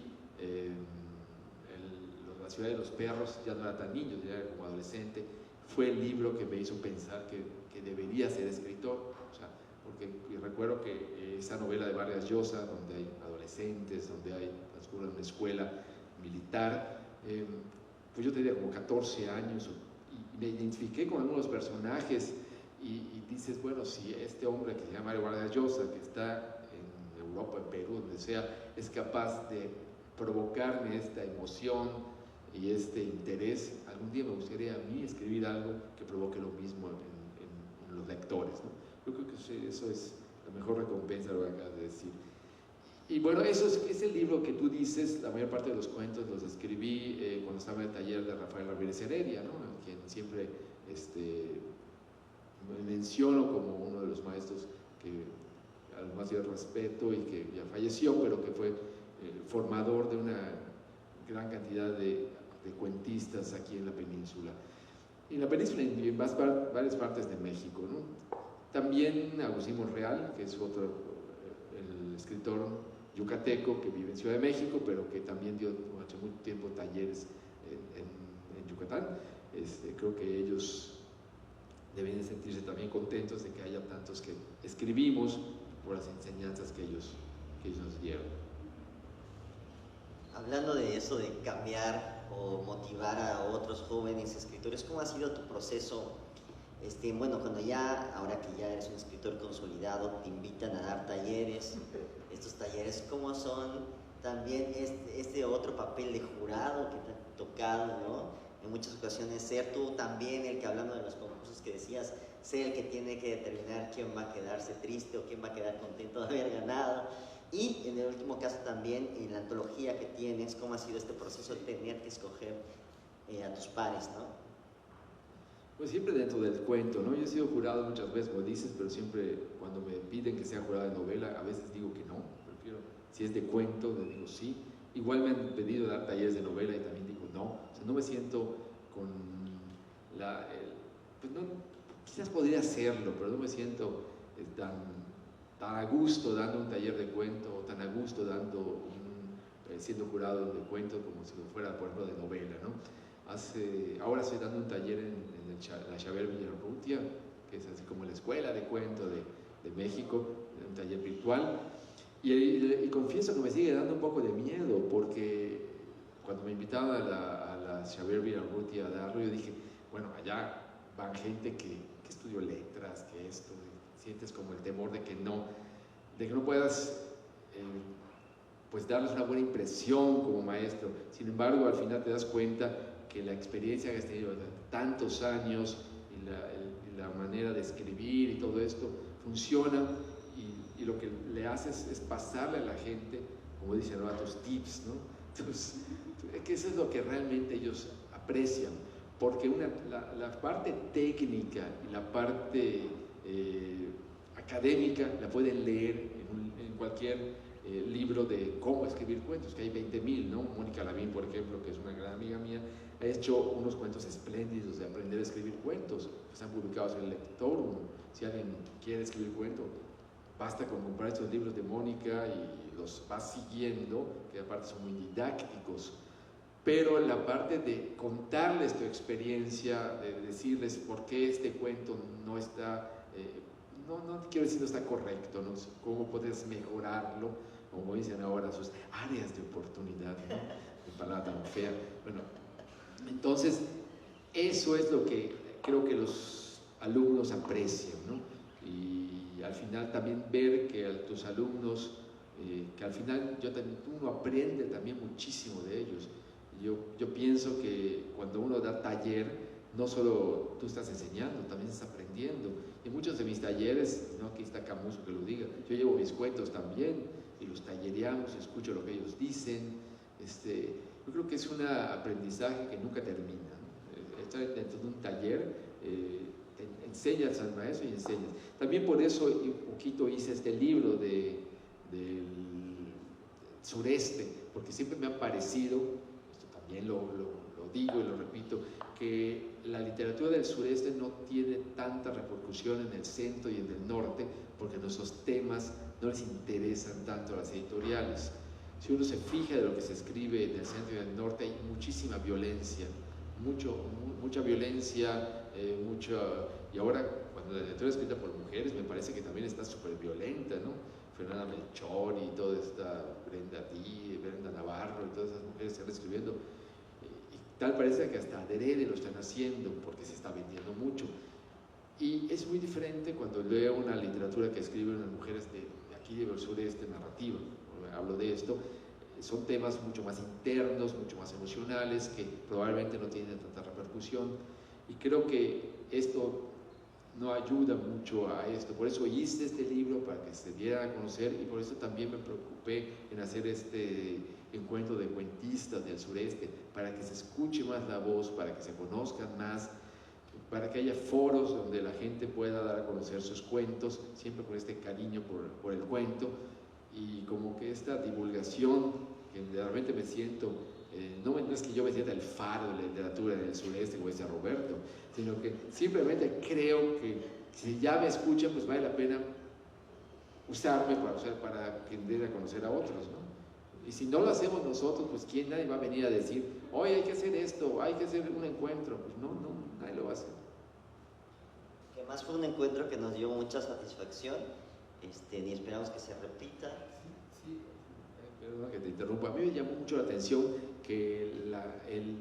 La ciudad de los perros, ya no era tan niño, ya era como adolescente, fue el libro que me hizo pensar que debería ser escritor. O sea, porque recuerdo que esa novela de Vargas Llosa, donde hay adolescentes, donde transcurre una escuela militar, pues yo tenía como 14 años y me identifiqué con algunos personajes y dices, bueno, si este hombre que se llama Mario Vargas Llosa, que está en Europa, en Perú, donde sea, es capaz de provocarme esta emoción y este interés, algún día me gustaría a mí escribir algo que provoque lo mismo en los lectores, ¿no? Yo creo que eso es la mejor recompensa de lo que acabas de decir. Y bueno, es el libro que tú dices, la mayor parte de los cuentos los escribí cuando estaba en el taller de Rafael Ramírez Heredia, ¿no? Quien siempre me menciono como uno de los maestros que al más yo respeto y que ya falleció, pero que fue formador de una gran cantidad de cuentistas aquí en la península. Y en la península y en varias partes de México, ¿no? También Agustín Monreal, que es otro, el escritor yucateco que vive en Ciudad de México, pero que también dio hace mucho tiempo talleres en Yucatán. Creo que ellos deben de sentirse también contentos de que haya tantos que escribimos por las enseñanzas que ellos nos dieron. Hablando de eso, de cambiar o motivar a otros jóvenes escritores, ¿cómo ha sido tu proceso? Bueno, ahora que ya eres un escritor consolidado, te invitan a dar talleres. Estos talleres, ¿cómo son? También este otro papel de jurado que te ha tocado, ¿no? En muchas ocasiones ser tú también el que, hablando de los concursos que decías, ser el que tiene que determinar quién va a quedarse triste o quién va a quedar contento de haber ganado. Y en el último caso también, en la antología que tienes, ¿cómo ha sido este proceso de tener que escoger a tus pares, ¿no? Pues siempre dentro del cuento, ¿no? Yo he sido jurado muchas veces, como dices, pero siempre cuando me piden que sea jurado de novela, a veces digo que no, prefiero, si es de cuento, le digo sí. Igual me han pedido dar talleres de novela y también digo no. O sea, no me siento con pues no, quizás podría hacerlo, pero no me siento tan a gusto dando un taller de cuento, o tan a gusto siendo jurado de cuento como si lo fuera, por ejemplo, de novela, ¿no? Ahora estoy dando un taller en la Xavier Villarrutia, que es así como la escuela de cuento de México, un taller virtual, y confieso que me sigue dando un poco de miedo, porque cuando me invitaban a la Xavier Villarrutia a darlo, yo dije, bueno, allá van gente que estudió letras, que esto, y sientes como el temor de que no puedas pues darles una buena impresión como maestro. Sin embargo, al final te das cuenta que la experiencia que has tenido de tantos años y la manera de escribir y todo esto funciona, y lo que le haces es pasarle a la gente, como dicen ahora, tus tips, ¿no? Entonces, que eso es lo que realmente ellos aprecian, porque la parte técnica y la parte académica la pueden leer en cualquier libro de cómo escribir cuentos, que hay 20.000, ¿no? Mónica Lavín, por ejemplo, que es una gran amiga mía, ha hecho unos cuentos espléndidos de aprender a escribir cuentos, que están publicados en el Lectorum. Si alguien quiere escribir cuento, basta con comprar estos libros de Mónica y los vas siguiendo, que aparte son muy didácticos. Pero la parte de contarles tu experiencia, de decirles por qué este cuento no está, no quiero decir no está correcto, ¿no? Cómo puedes mejorarlo, como dicen ahora, sus áreas de oportunidad, ¿no? Qué palabra tan fea. Bueno, entonces, eso es lo que creo que los alumnos aprecian, ¿no? Y al final también ver que a tus alumnos, que al final uno aprende también muchísimo de ellos. Yo pienso que cuando uno da taller, no solo tú estás enseñando, también estás aprendiendo. En muchos de mis talleres, no aquí está Camuso que lo diga, yo llevo mis cuentos también y los tallereamos, escucho lo que ellos dicen. Yo creo que es un aprendizaje que nunca termina, ¿no? Estar dentro de un taller, enseñas al maestro y enseñas. También por eso un poquito hice este libro del sureste, porque siempre me ha parecido, esto también lo digo y lo repito, que la literatura del sureste no tiene tanta repercusión en el centro y en el norte, porque nuestros temas no les interesan tanto a las editoriales. Si uno se fija de lo que se escribe en el centro y en el norte, hay muchísima violencia, mucha violencia, y ahora cuando la literatura es escrita por mujeres me parece que también está súper violenta, ¿no? Fernanda Melchor y toda esta Brenda Díez, Brenda Navarro y todas esas mujeres están escribiendo, y tal parece que hasta adrede lo están haciendo porque se está vendiendo mucho. Y es muy diferente cuando leo una literatura que escriben unas mujeres de aquí del sureste, narrativa, hablo de esto, son temas mucho más internos, mucho más emocionales, que probablemente no tienen tanta repercusión, y creo que esto no ayuda mucho a esto. Por eso hice este libro, para que se diera a conocer, y por eso también me preocupé en hacer este encuentro de cuentistas del sureste, para que se escuche más la voz, para que se conozcan más, para que haya foros donde la gente pueda dar a conocer sus cuentos, siempre con este cariño por el cuento, y como que esta divulgación, que realmente me siento, no es que yo me sienta el faro de la literatura del sureste, como decía Roberto, sino que simplemente creo que si ya me escuchan, pues vale la pena usarme para que dé a conocer a otros, ¿no? Y si no lo hacemos nosotros, pues nadie va a venir a decir, oye, hay que hacer esto, hay que hacer un encuentro. Pues no, nadie lo va a hacer. Que además fue un encuentro que nos dio mucha satisfacción, y esperamos que se repita. Sí, perdón que te interrumpa. A mí me llamó mucho la atención que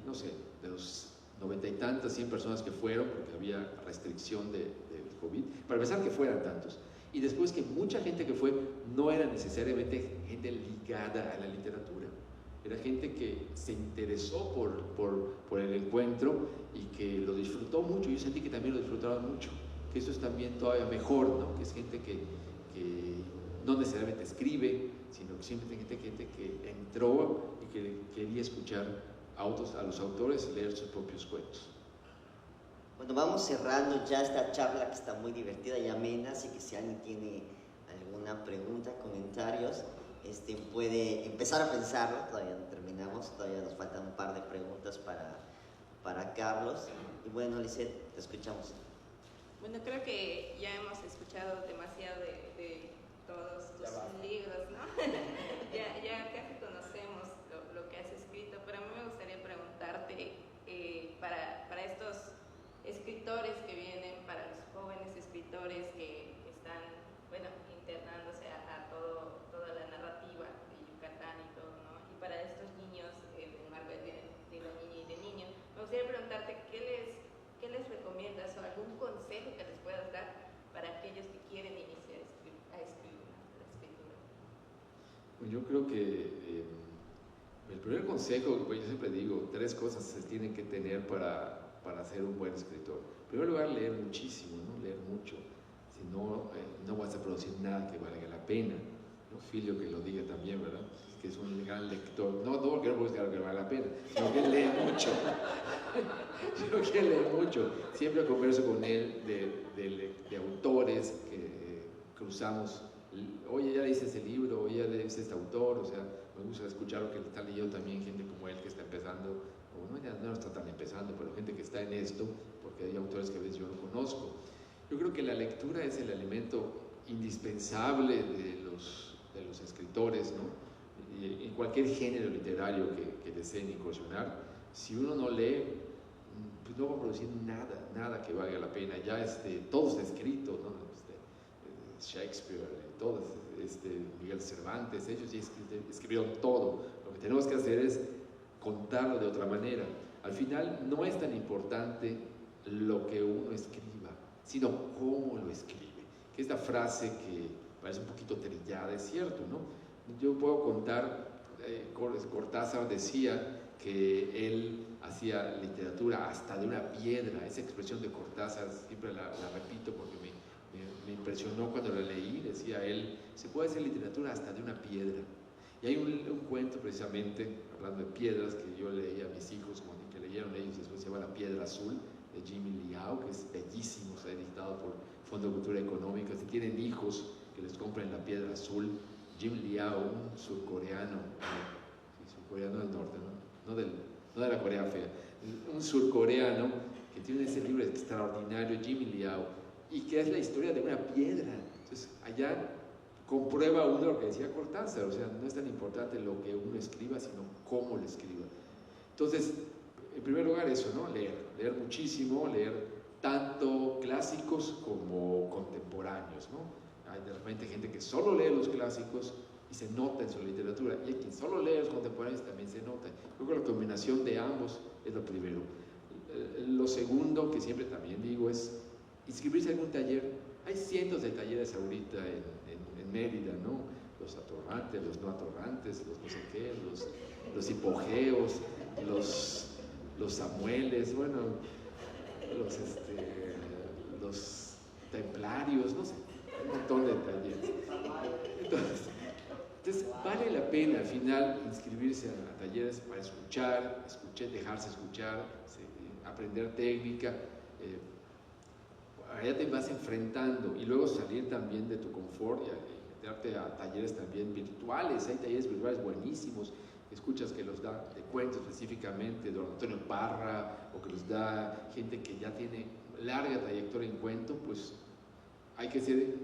no sé, de los 90 y tantas, 100 personas que fueron, porque había restricción del COVID, para empezar que fueran tantos. Y después que mucha gente que fue no era necesariamente gente ligada a la literatura, era gente que se interesó por el encuentro y que lo disfrutó mucho. Yo sentí que también lo disfrutaron mucho, que eso es también todavía mejor, ¿no? Que es gente que no necesariamente escribe, sino que simplemente gente que entró y que quería escuchar a los autores leer sus propios cuentos. Bueno, vamos cerrando ya esta charla que está muy divertida y amena, así que si alguien tiene alguna pregunta, comentarios, puede empezar a pensarlo. Todavía no terminamos, todavía nos faltan un par de preguntas para Carlos. Y bueno, Lisette, te escuchamos. Bueno, creo que ya hemos escuchado demasiado de todos tus libros, ¿no? ya casi conocemos lo que has escrito, pero a mí me gustaría preguntarte, para estos escritores que vienen, para los jóvenes escritores que están, bueno, internándose a toda la narrativa de Yucatán y todo, ¿no? Y para estos niños, en marco de la niña y del niño, me gustaría preguntarte, ¿qué yo creo que el primer consejo, pues yo siempre digo, 3 cosas se tienen que tener para ser un buen escritor. En primer lugar, leer muchísimo, ¿no? Leer mucho. Si no, no vas a producir nada que valga la pena. ¿No? Filio que lo diga también, ¿verdad? Que es un gran lector. No porque no buscar que valga la pena, sino que lee mucho. Sino que lee mucho. Siempre converso con él de autores que cruzamos. Oye, ya leíste ese libro, oye, ya leíste este autor, o sea, me gusta escuchar lo que está leyendo también gente como él que está empezando, o no, ya no está tan empezando, pero gente que está en esto, porque hay autores que a veces yo no conozco. Yo creo que la lectura es el alimento indispensable de los escritores, ¿no? Y en cualquier género literario que deseen incursionar, si uno no lee, pues no va a producir nada que valga la pena. Ya todo está escrito, ¿no? Shakespeare, todos, Miguel Cervantes, ellos ya escribieron todo. Lo que tenemos que hacer es contarlo de otra manera. Al final no es tan importante lo que uno escriba, sino cómo lo escribe. Que esta frase que parece un poquito trillada, es cierto, ¿no? Yo puedo contar, Cortázar decía que él hacía literatura hasta de una piedra. Esa expresión de Cortázar siempre la repito porque me impresionó cuando la leí. Decía él, se puede hacer literatura hasta de una piedra. Y hay un cuento precisamente, hablando de piedras, que yo leí a mis hijos, que leyeron ellos, después se llama La Piedra Azul, de Jimmy Liao, que es bellísimo, se ha editado por Fondo de Cultura Económica. Si tienen hijos, que les compren La Piedra Azul. Jim Liao, un surcoreano, surcoreano del norte, ¿no? No de la Corea fea, un surcoreano que tiene ese libro extraordinario, Jimmy Liao, y que es la historia de una piedra. Entonces, allá comprueba uno lo que decía Cortázar, o sea, no es tan importante lo que uno escriba, sino cómo lo escriba. Entonces, en primer lugar eso, ¿no? Leer muchísimo, leer tanto clásicos como contemporáneos, ¿no? Hay de repente gente que solo lee los clásicos y se nota en su literatura, y hay quien solo lee los contemporáneos y también se nota. Creo que la combinación de ambos es lo primero. Lo segundo, que siempre también digo, es inscribirse en algún taller. Hay cientos de talleres ahorita en Mérida, ¿no? Los atorrantes, los no atorrantes, los no sé qué, los hipogeos, los samueles, bueno, los templarios, no sé, un montón de talleres. Entonces vale la pena al final inscribirse a talleres para escuchar, dejarse escuchar, aprender técnica. Allá te vas enfrentando y luego salir también de tu confort y meterte a talleres también virtuales. Hay talleres virtuales buenísimos, escuchas que los da de cuento específicamente don Antonio Parra, o que los da gente que ya tiene larga trayectoria en cuento. Pues hay que ser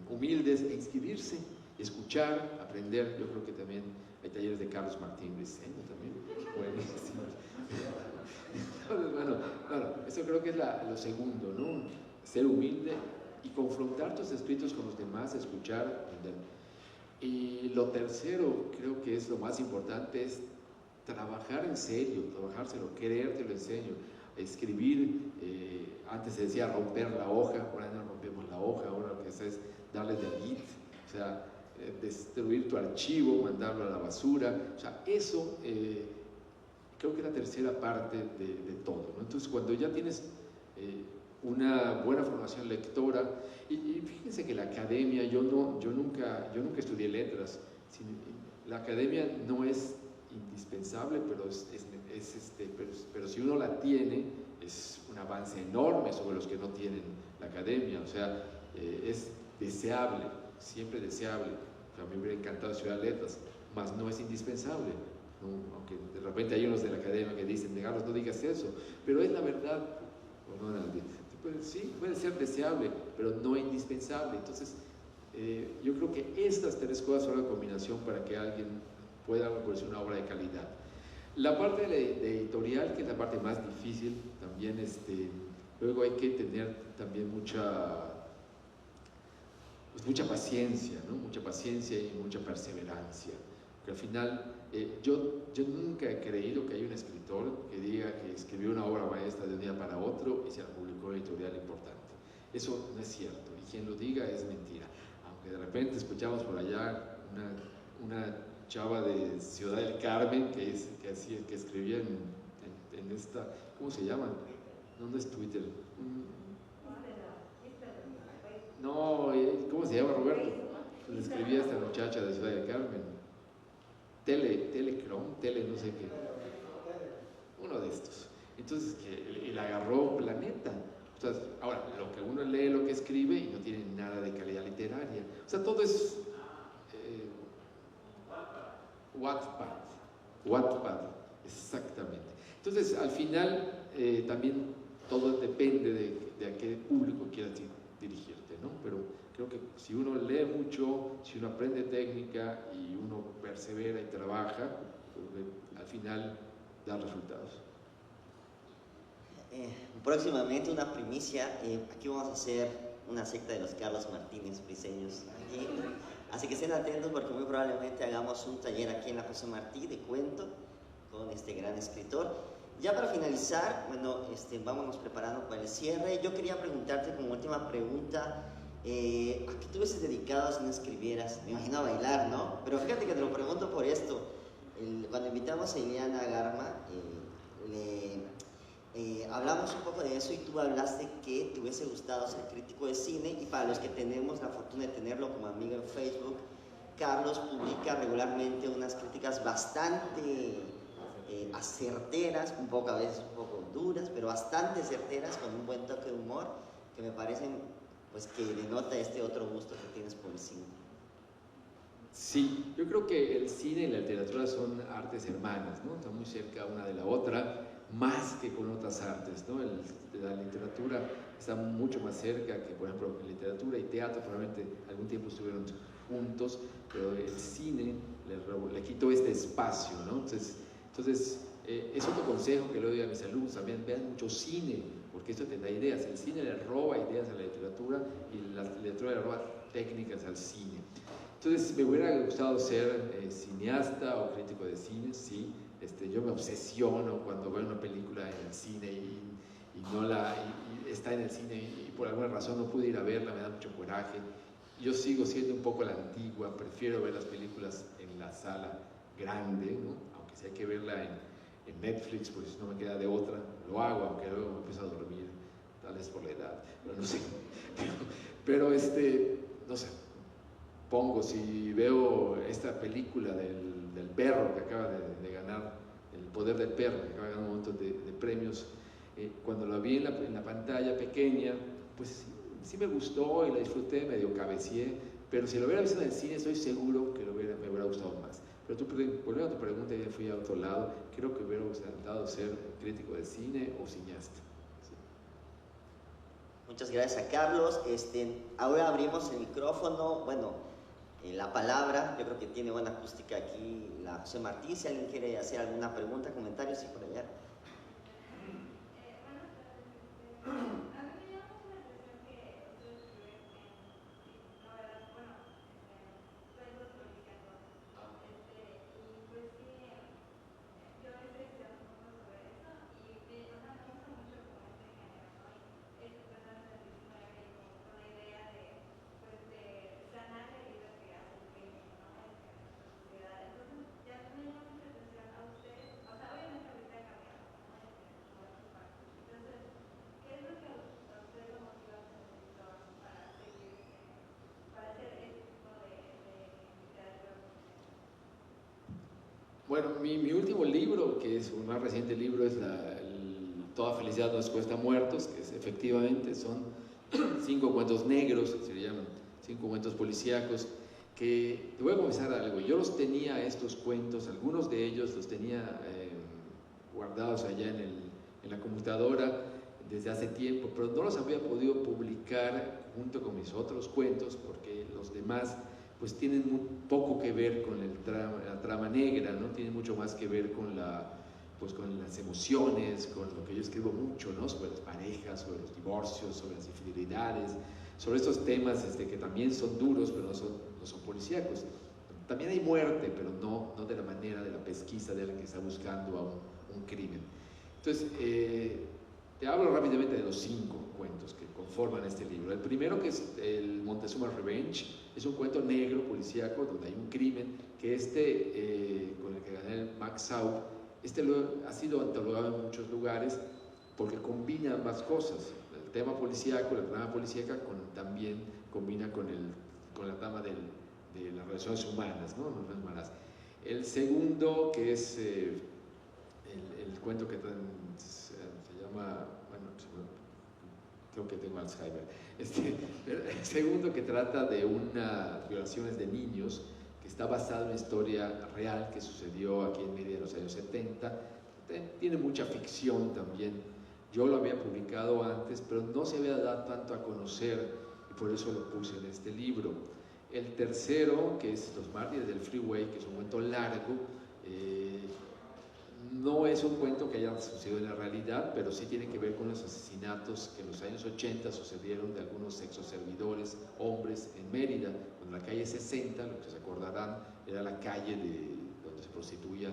humildes e inscribirse, escuchar, aprender. Yo creo que también hay talleres de Carlos Martín Briceño también, buenísimos. Entonces, bueno, claro, eso creo que es lo segundo, ¿no? Ser humilde y confrontar tus escritos con los demás, escuchar, aprender. Y lo tercero, creo que es lo más importante, es trabajar en serio, trabajárselo, querértelo en serio. Escribir, antes se decía romper la hoja, ahora no rompemos la hoja, ahora lo que se hace es darle delete, o sea, destruir tu archivo, mandarlo a la basura, o sea, eso creo que es la tercera parte de todo, ¿no? Entonces, cuando ya tienes una buena formación lectora, y fíjense que la academia, yo nunca estudié letras, la academia no es indispensable, pero si uno la tiene, es un avance enorme sobre los que no tienen la academia. O sea, es deseable, siempre deseable. A mí me hubiera encantado estudiar letras, mas no es indispensable, ¿no? Aunque de repente hay unos de la academia que dicen, Carlos, no digas eso, pero es la verdad. Sí, puede ser deseable, pero no indispensable. Entonces, yo creo que estas 3 cosas son la combinación para que alguien pueda producir una obra de calidad. La parte de editorial, que es la parte más difícil, también luego hay que tener también mucha paciencia, ¿no? Mucha paciencia y mucha perseverancia. Porque al final, yo nunca he creído que haya un escritor que diga que escribió una obra maestra de un día para otro y se la publicó en editorial importante. Eso no es cierto, y quien lo diga es mentira. Aunque de repente escuchamos por allá una chava de Ciudad del Carmen que escribía en esta, ¿cómo se llama? ¿Dónde es Twitter? No, ¿cómo se llama, Roberto? Pues escribía esta muchacha de Ciudad del Carmen. Telecrom, no sé qué. Uno de estos. Entonces, que la agarró Planeta. O sea, ahora, lo que uno lee, lo que escribe, y no tiene nada de calidad literaria. O sea, todo es Wattpad, exactamente. Entonces, al final, también todo depende de a qué público quieras dirigirte, ¿no? Pero creo que si uno lee mucho, si uno aprende técnica y uno persevera y trabaja, pues, al final da resultados. Próximamente una primicia, aquí vamos a hacer una secta de los Carlos Martínez Briceños aquí. Así que estén atentos porque muy probablemente hagamos un taller aquí en la José Martí de cuento con este gran escritor. Ya para finalizar, bueno, vámonos preparando para el cierre. Yo quería preguntarte como última pregunta, ¿a qué te hubieses dedicado si no escribieras? Me imagino a bailar, ¿no? Pero fíjate que te lo pregunto por esto. Cuando invitamos a Ileana Garma, hablamos un poco de eso y tú hablaste que te hubiese gustado ser crítico de cine, y para los que tenemos la fortuna de tenerlo como amigo en Facebook, Carlos publica regularmente unas críticas bastante certeras, a veces un poco duras, pero bastante certeras, con un buen toque de humor, que me parecen pues que denota este otro gusto que tienes por el cine. Sí, yo creo que el cine y la literatura son artes hermanas, ¿no? Están muy cerca una de la otra, más que con otras artes, ¿no? La literatura está mucho más cerca que, por ejemplo, literatura y teatro, probablemente algún tiempo estuvieron juntos, pero el cine le quitó este espacio, ¿no? Entonces es otro consejo que le doy a mis alumnos, también vean mucho cine, porque esto te da ideas. El cine le roba ideas a la literatura y la literatura le roba técnicas al cine. Entonces, me hubiera gustado ser cineasta o crítico de cine, sí. Yo me obsesiono cuando veo una película en el cine y está en el cine y por alguna razón no pude ir a verla, me da mucho coraje. Yo sigo siendo un poco la antigua, prefiero ver las películas en la sala grande, ¿no? Aunque si hay que verla en Netflix, pues si no me queda de otra, lo hago, aunque luego me empiezo a dormir, tal vez por la edad, pero no sé. Pero no sé. Si veo esta película del perro que acaba de ganar, El poder del perro, que acaba de ganar un montón de premios, cuando la vi en la pantalla pequeña, pues sí me gustó y la disfruté, medio cabecié, pero si lo hubiera visto en el cine estoy seguro que me hubiera gustado más. Pero volviendo a tu pregunta, ya fui a otro lado, creo que hubiera gustado ser crítico de cine o cineasta. Sí. Muchas gracias a Carlos. Ahora abrimos el micrófono, bueno, la palabra. Yo creo que tiene buena acústica aquí la José Martí. Si alguien quiere hacer alguna pregunta, comentario, sí, por allá. Bueno, mi último libro, que es un más reciente libro, es Toda felicidad nos cuesta muertos, que efectivamente son 5 cuentos negros, se le llaman 5 cuentos policíacos, que te voy a confesar algo, yo los tenía estos cuentos, algunos de ellos los tenía guardados allá en la computadora desde hace tiempo, pero no los había podido publicar junto con mis otros cuentos porque los demás pues tienen muy poco que ver con la trama negra, ¿no? Tienen mucho más que ver con las emociones, con lo que yo escribo mucho, ¿no? Sobre las parejas, sobre los divorcios, sobre las infidelidades, sobre estos temas que también son duros, pero no son policíacos. También hay muerte, pero no de la manera de la pesquisa de la que está buscando a un crimen. Entonces, te hablo rápidamente de los 5 cuentos que conforman este libro. El primero, que es el Montezuma Revenge, Es un cuento negro, policíaco, donde hay un crimen que con el que gané el Max Sau, ha sido antologado en muchos lugares porque combina ambas cosas. El tema policíaco, la trama policíaca, también combina con la trama de las relaciones humanas, ¿no? Las relaciones humanas. El segundo, que es el cuento que se llama, bueno, creo que tengo Alzheimer. El segundo, que trata de unas violaciones de niños, que está basado en una historia real que sucedió aquí en Mérida en los años 70. Tiene mucha ficción también. Yo lo había publicado antes, pero no se había dado tanto a conocer y por eso lo puse en este libro. El tercero, que es Los Mártires del Freeway, que es un cuento largo, no es un cuento que haya sucedido en la realidad, pero sí tiene que ver con los asesinatos que en los años 80 sucedieron de algunos sexoservidores, hombres, en Mérida, cuando la calle 60, lo que se acordarán, era la calle donde se prostituían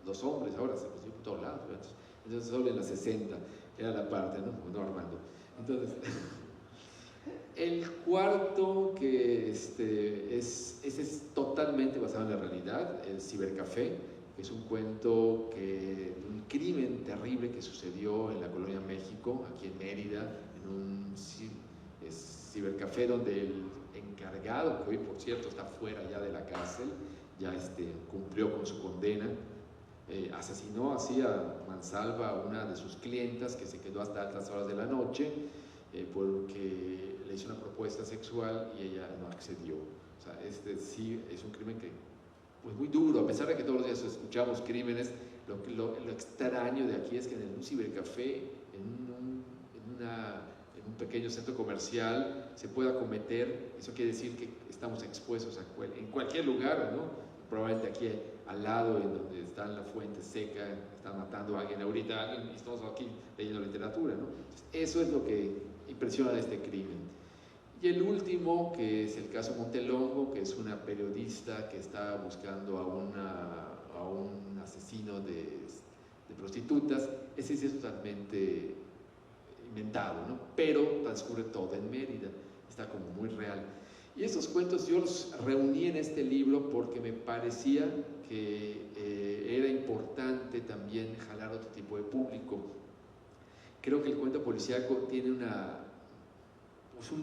los hombres, ahora se prostituyen por todos lados, entonces solo en la 60 era la parte, ¿no? Bueno, Armando. Entonces, el cuarto, que ese es totalmente basado en la realidad, el Cibercafé, que es un cuento de un crimen terrible que sucedió en la colonia México, aquí en Mérida, en un cibercafé donde el encargado, que hoy por cierto está fuera ya de la cárcel, ya cumplió con su condena, asesinó así a mansalva a una de sus clientas que se quedó hasta altas horas de la noche porque le hizo una propuesta sexual y ella no accedió. O sea, sí es un crimen que, pues, muy duro, a pesar de que todos los días escuchamos crímenes. Lo extraño de aquí es que en un cibercafé, en un pequeño centro comercial, se pueda cometer. Eso quiere decir que estamos expuestos en cualquier lugar, ¿no? Probablemente aquí al lado, en donde está la fuente seca, están matando a alguien ahorita, y estamos aquí leyendo literatura, ¿no? Entonces, eso es lo que impresiona de este crimen. Y el último, que es el caso Montelongo, que es una periodista que está buscando a un asesino de prostitutas. Ese sí es totalmente inventado, ¿no? Pero transcurre todo en Mérida, está como muy real. Y esos cuentos yo los reuní en este libro porque me parecía que era importante también jalar otro tipo de público. Creo que el cuento policíaco tiene un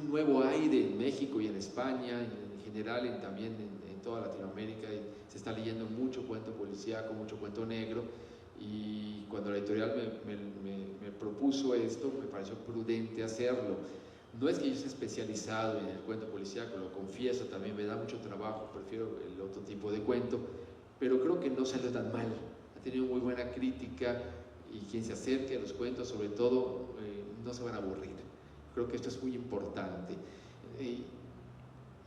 nuevo aire en México y en España, en general, también en toda Latinoamérica, y se está leyendo mucho cuento policíaco, mucho cuento negro, y cuando la editorial me propuso esto, me pareció prudente hacerlo. No es que yo esté especializado en el cuento policíaco, lo confieso, también me da mucho trabajo, prefiero el otro tipo de cuento, pero creo que no salió tan mal, ha tenido muy buena crítica, y quien se acerque a los cuentos, sobre todo, no se van a aburrir. Creo que esto es muy importante.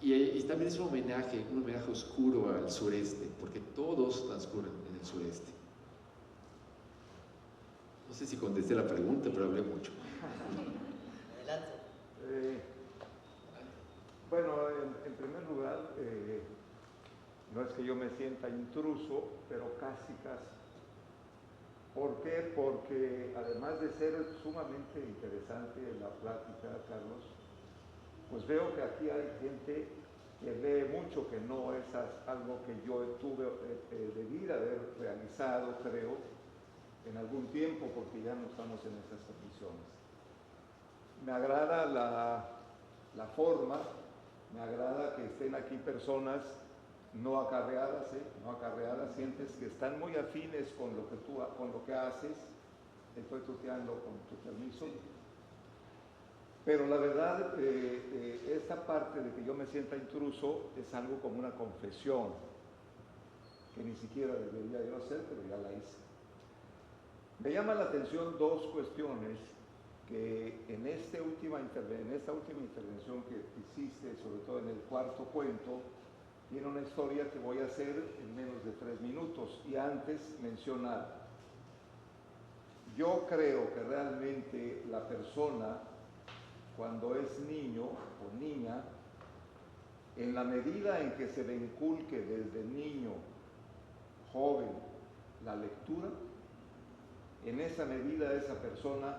Y también es un homenaje oscuro al sureste, porque todos transcurren en el sureste. No sé si contesté la pregunta, pero hablé mucho. Adelante. Bueno, en primer lugar, no es que yo me sienta intruso, pero casi. ¿Por qué? Porque además de ser sumamente interesante la plática, Carlos, pues veo que aquí hay gente que lee mucho, que no es algo que yo debí haber realizado, creo, en algún tiempo, porque ya no estamos en esas condiciones. Me agrada la forma, me agrada que estén aquí personas no acarreadas, sientes que están muy afines con lo que haces. Estoy tuteando con tu permiso. Pero la verdad, esta parte de que yo me sienta intruso es algo como una confesión, que ni siquiera debería yo hacer, pero ya la hice. Me llama la atención dos cuestiones que en esta última intervención que hiciste, sobre todo en el cuarto cuento, tiene una historia que voy a hacer en menos de 3 minutos. Y antes mencionar, yo creo que realmente la persona, cuando es niño o niña, en la medida en que se le inculque desde niño, joven, la lectura, en esa medida esa persona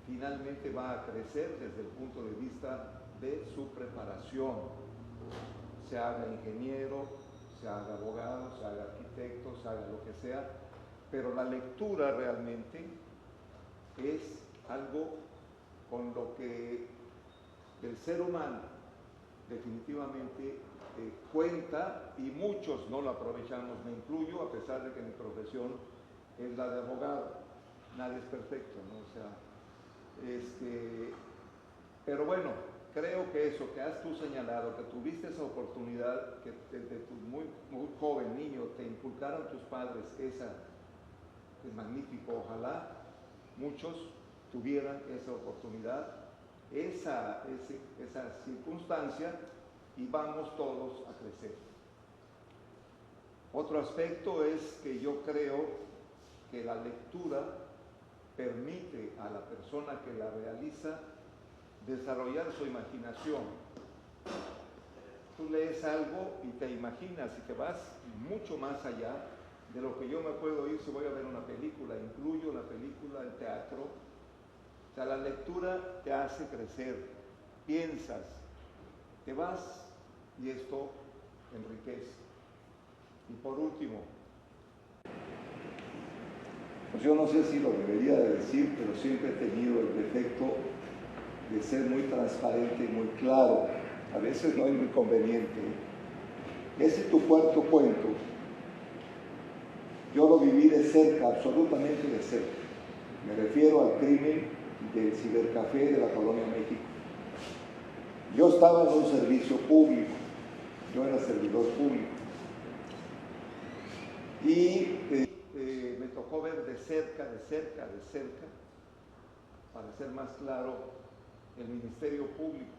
finalmente va a crecer desde el punto de vista de su preparación se haga ingeniero, se haga abogado, se haga arquitecto, se haga lo que sea, pero la lectura realmente es algo con lo que el ser humano definitivamente cuenta, y muchos no lo aprovechamos, me incluyo, a pesar de que mi profesión es la de abogado. Nadie es perfecto, ¿no? O sea, pero bueno, creo que eso que has tú señalado, que tuviste esa oportunidad, que desde tu muy joven niño te inculcaron tus padres, es magnífico. Ojalá muchos tuvieran esa oportunidad, esa circunstancia, y vamos todos a crecer. Otro aspecto es que yo creo que la lectura permite a la persona que la realiza desarrollar su imaginación. Tú lees algo y te imaginas y te vas mucho más allá de lo que yo me puedo ir si voy a ver una película. Incluyo la película, el teatro. O sea, la lectura te hace crecer, piensas, te vas, y esto enriquece. Y por último, pues yo no sé si lo debería de decir, pero siempre he tenido el defecto de ser muy transparente y muy claro. A veces no es muy conveniente. Ese es tu cuarto cuento. Yo lo viví de cerca, absolutamente de cerca. Me refiero al crimen del cibercafé de la Colonia México. Yo estaba en un servicio público, yo era servidor público. Y me tocó ver de cerca, para ser más claro, el Ministerio Público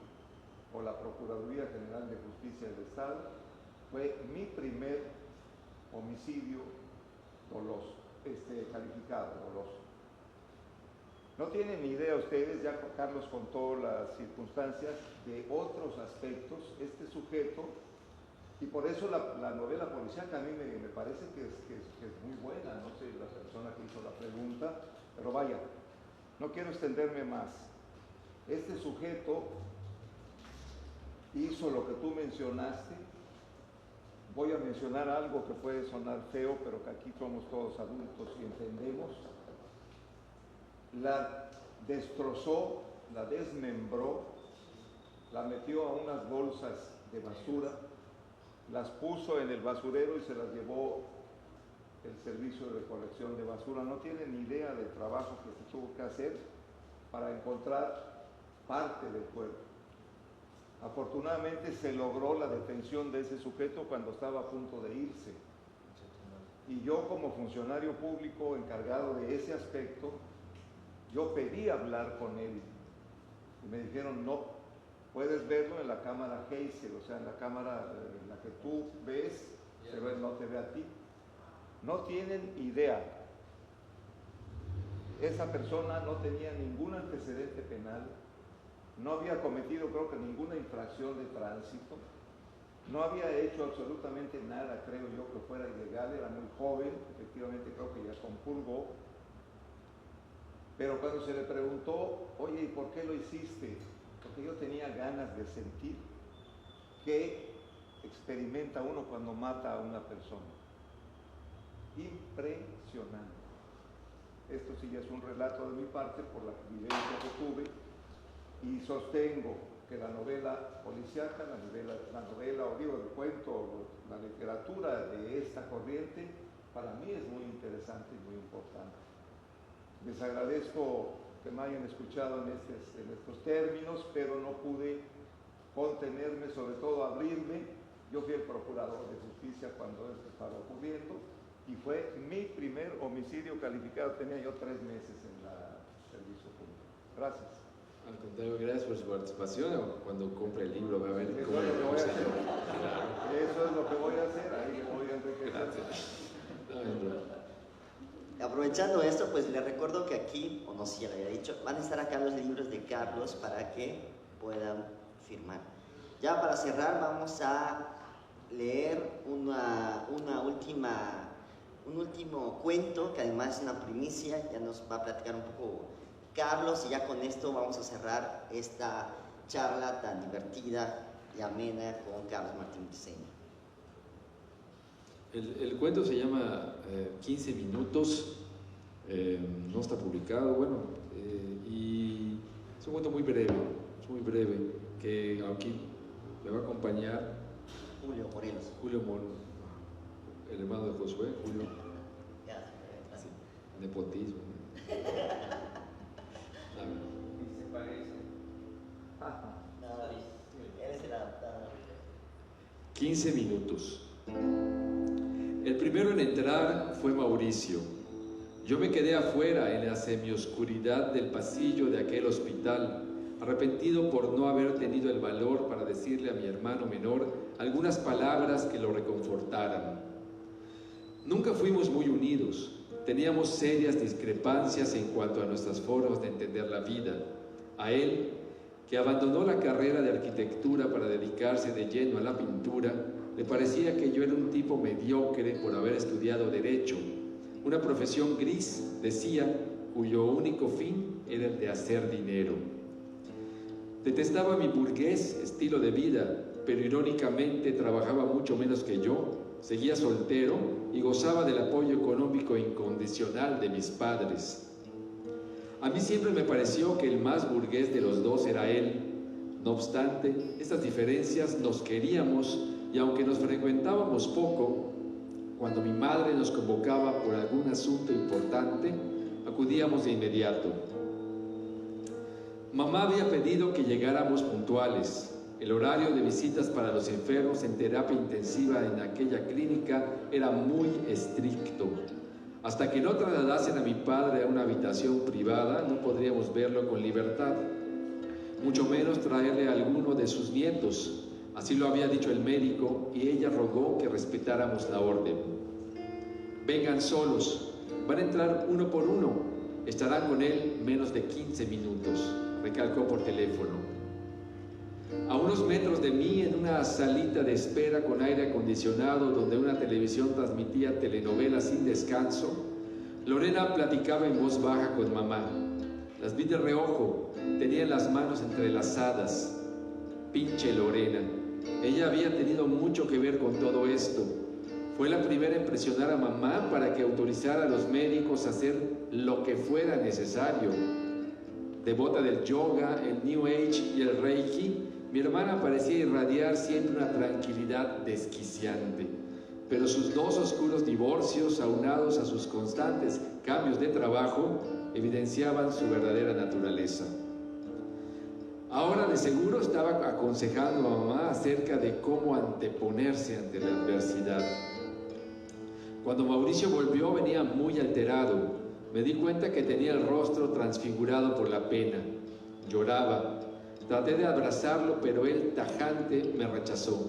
o la Procuraduría General de Justicia del Estado. Fue mi primer homicidio doloso, calificado doloso. No tienen ni idea ustedes, ya Carlos contó las circunstancias de otros aspectos, este sujeto, y por eso la novela policíaca a mí me parece que es muy buena. No sé la persona que hizo la pregunta, pero vaya, no quiero extenderme más. Este sujeto hizo lo que tú mencionaste. Voy a mencionar algo que puede sonar feo, pero que aquí somos todos adultos y entendemos. La destrozó, la desmembró, la metió a unas bolsas de basura, las puso en el basurero y se las llevó el servicio de recolección de basura. No tienen ni idea del trabajo que se tuvo que hacer para encontrar parte del cuerpo. Afortunadamente se logró la detención de ese sujeto cuando estaba a punto de irse. Y yo, como funcionario público encargado de ese aspecto, yo pedí hablar con él. Y me dijeron, no, puedes verlo en la cámara Heysel, o sea, en la cámara en la que tú ves, pero él no te ve a ti. No tienen idea. Esa persona no tenía ningún antecedente penal, no había cometido, creo que, ninguna infracción de tránsito, no había hecho absolutamente nada, creo yo, que fuera ilegal, era muy joven, efectivamente creo que ya compurgó, pero cuando se le preguntó, oye, ¿y por qué lo hiciste? Porque yo tenía ganas de sentir qué experimenta uno cuando mata a una persona. Impresionante. Esto sí ya es un relato de mi parte por la vivencia que tuve, y sostengo que la novela policíaca, la novela o digo el cuento, la literatura de esta corriente, para mí es muy interesante y muy importante. Les agradezco que me hayan escuchado en estos términos, pero no pude contenerme, sobre todo abrirme. Yo fui el procurador de justicia cuando esto estaba ocurriendo y fue mi primer homicidio calificado. Tenía yo 3 meses en el servicio público. Gracias. Al contrario, gracias por su participación. Cuando compre el libro va a ver Eso cómo es lo que voy a hacer. Claro. Eso es lo que voy a hacer. Ahí le voy a enriquecer. Gracias. Aprovechando esto, pues les recuerdo que aquí, o no sé si ya lo había dicho, van a estar acá los libros de Carlos para que puedan firmar. Ya para cerrar vamos a leer un último cuento, que además es una primicia, ya nos va a platicar un poco Carlos, y ya con esto vamos a cerrar esta charla tan divertida y amena con Carlos Martín Diseño. El cuento se llama 15 minutos, no está publicado, bueno, y es un cuento muy breve, que aquí me va a acompañar Julio Morelos. El hermano de Josué, Julio. Gracias. Nepotismo. Se parece. Él es el adaptador. 15 minutos. El primero en entrar fue Mauricio. Yo me quedé afuera en la semioscuridad del pasillo de aquel hospital, arrepentido por no haber tenido el valor para decirle a mi hermano menor algunas palabras que lo reconfortaran. Nunca fuimos muy unidos, teníamos serias discrepancias en cuanto a nuestras formas de entender la vida. A él, que abandonó la carrera de arquitectura para dedicarse de lleno a la pintura, le parecía que yo era un tipo mediocre por haber estudiado Derecho, una profesión gris, decía, cuyo único fin era el de hacer dinero. Detestaba mi burgués estilo de vida, pero irónicamente trabajaba mucho menos que yo, seguía soltero y gozaba del apoyo económico incondicional de mis padres. A mí siempre me pareció que el más burgués de los dos era él. No obstante, estas diferencias nos queríamos y aunque nos frecuentábamos poco, cuando mi madre nos convocaba por algún asunto importante, acudíamos de inmediato. Mamá había pedido que llegáramos puntuales. El horario de visitas para los enfermos en terapia intensiva en aquella clínica era muy estricto. Hasta que no trasladasen a mi padre a una habitación privada, no podríamos verlo con libertad, mucho menos traerle a alguno de sus nietos. Así lo había dicho el médico y ella rogó que respetáramos la orden. Vengan solos, van a entrar uno por uno, estarán con él menos de 15 minutos, recalcó por teléfono. A unos metros de mí, en una salita de espera con aire acondicionado donde una televisión transmitía telenovelas sin descanso, Lorena platicaba en voz baja con mamá. Las vi de reojo, tenían las manos entrelazadas. Pinche Lorena. Ella había tenido mucho que ver con todo esto. Fue la primera en presionar a mamá para que autorizara a los médicos a hacer lo que fuera necesario. Devota del yoga, el New Age y el Reiki, mi hermana parecía irradiar siempre una tranquilidad desquiciante. Pero sus dos oscuros divorcios, aunados a sus constantes cambios de trabajo, evidenciaban su verdadera naturaleza. Ahora de seguro estaba aconsejando a mamá acerca de cómo anteponerse ante la adversidad. Cuando Mauricio volvió venía muy alterado. Me di cuenta que tenía el rostro transfigurado por la pena. Lloraba. Traté de abrazarlo, pero él tajante me rechazó.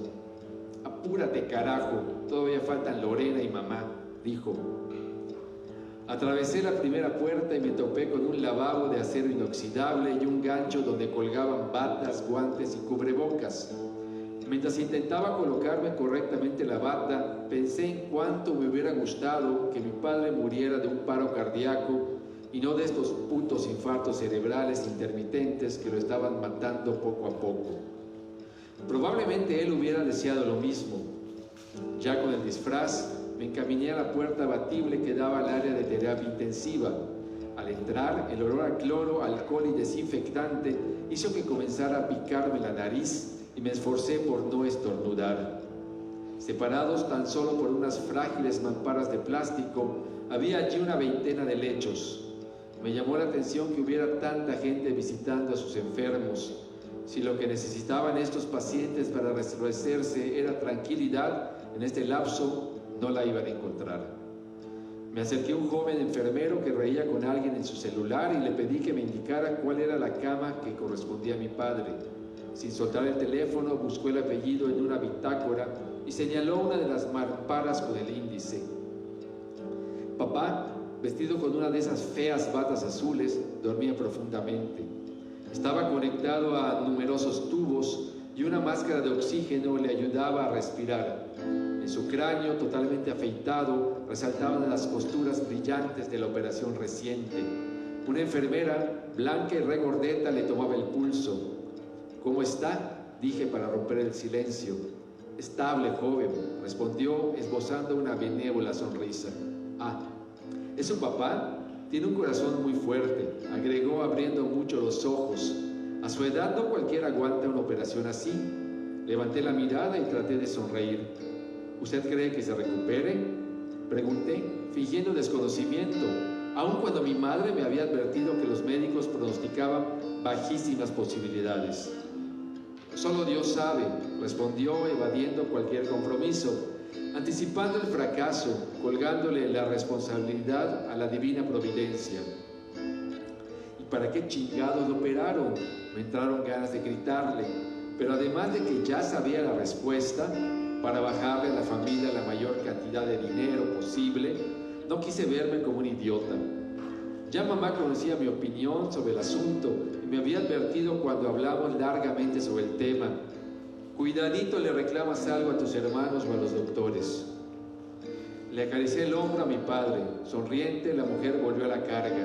Apúrate, carajo, todavía faltan Lorena y mamá, dijo. Atravesé la primera puerta y me topé con un lavabo de acero inoxidable y un gancho donde colgaban batas, guantes y cubrebocas. Mientras intentaba colocarme correctamente la bata, pensé en cuánto me hubiera gustado que mi padre muriera de un paro cardíaco y no de estos putos infartos cerebrales intermitentes que lo estaban matando poco a poco. Probablemente él hubiera deseado lo mismo. Ya con el disfraz, me encaminé a la puerta abatible que daba al área de terapia intensiva. Al entrar, el olor a cloro, alcohol y desinfectante hizo que comenzara a picarme la nariz y me esforcé por no estornudar. Separados tan solo por unas frágiles mamparas de plástico, había allí una veintena de lechos. Me llamó la atención que hubiera tanta gente visitando a sus enfermos. Si lo que necesitaban estos pacientes para restablecerse era tranquilidad, en este lapso no la iban a encontrar. Me acerqué a un joven enfermero que reía con alguien en su celular y le pedí que me indicara cuál era la cama que correspondía a mi padre. Sin soltar el teléfono, buscó el apellido en una bitácora y señaló una de las mamparas con el índice. Papá, vestido con una de esas feas batas azules, dormía profundamente. Estaba conectado a numerosos tubos y una máscara de oxígeno le ayudaba a respirar. En su cráneo, totalmente afeitado, resaltaban las costuras brillantes de la operación reciente. Una enfermera, blanca y regordeta, le tomaba el pulso. «¿Cómo está?», dije para romper el silencio. Estable, joven, respondió esbozando una benévola sonrisa. Ah, ¿es su papá? Tiene un corazón muy fuerte, agregó abriendo mucho los ojos. A su edad no cualquiera aguanta una operación así. Levanté la mirada y traté de sonreír. ¿Usted cree que se recupere?, pregunté, fingiendo desconocimiento, aun cuando mi madre me había advertido que los médicos pronosticaban bajísimas posibilidades. Solo Dios sabe, respondió, evadiendo cualquier compromiso, anticipando el fracaso, colgándole la responsabilidad a la divina providencia. ¿Y para qué chingados lo operaron? Me entraron ganas de gritarle, pero además de que ya sabía la respuesta, para bajarle a la familia la mayor cantidad de dinero posible, no quise verme como un idiota. Ya mamá conocía mi opinión sobre el asunto y me había advertido cuando hablamos largamente sobre el tema. Cuidadito le reclamas algo a tus hermanos o a los doctores. Le acaricié el hombro a mi padre. Sonriente, la mujer volvió a la carga.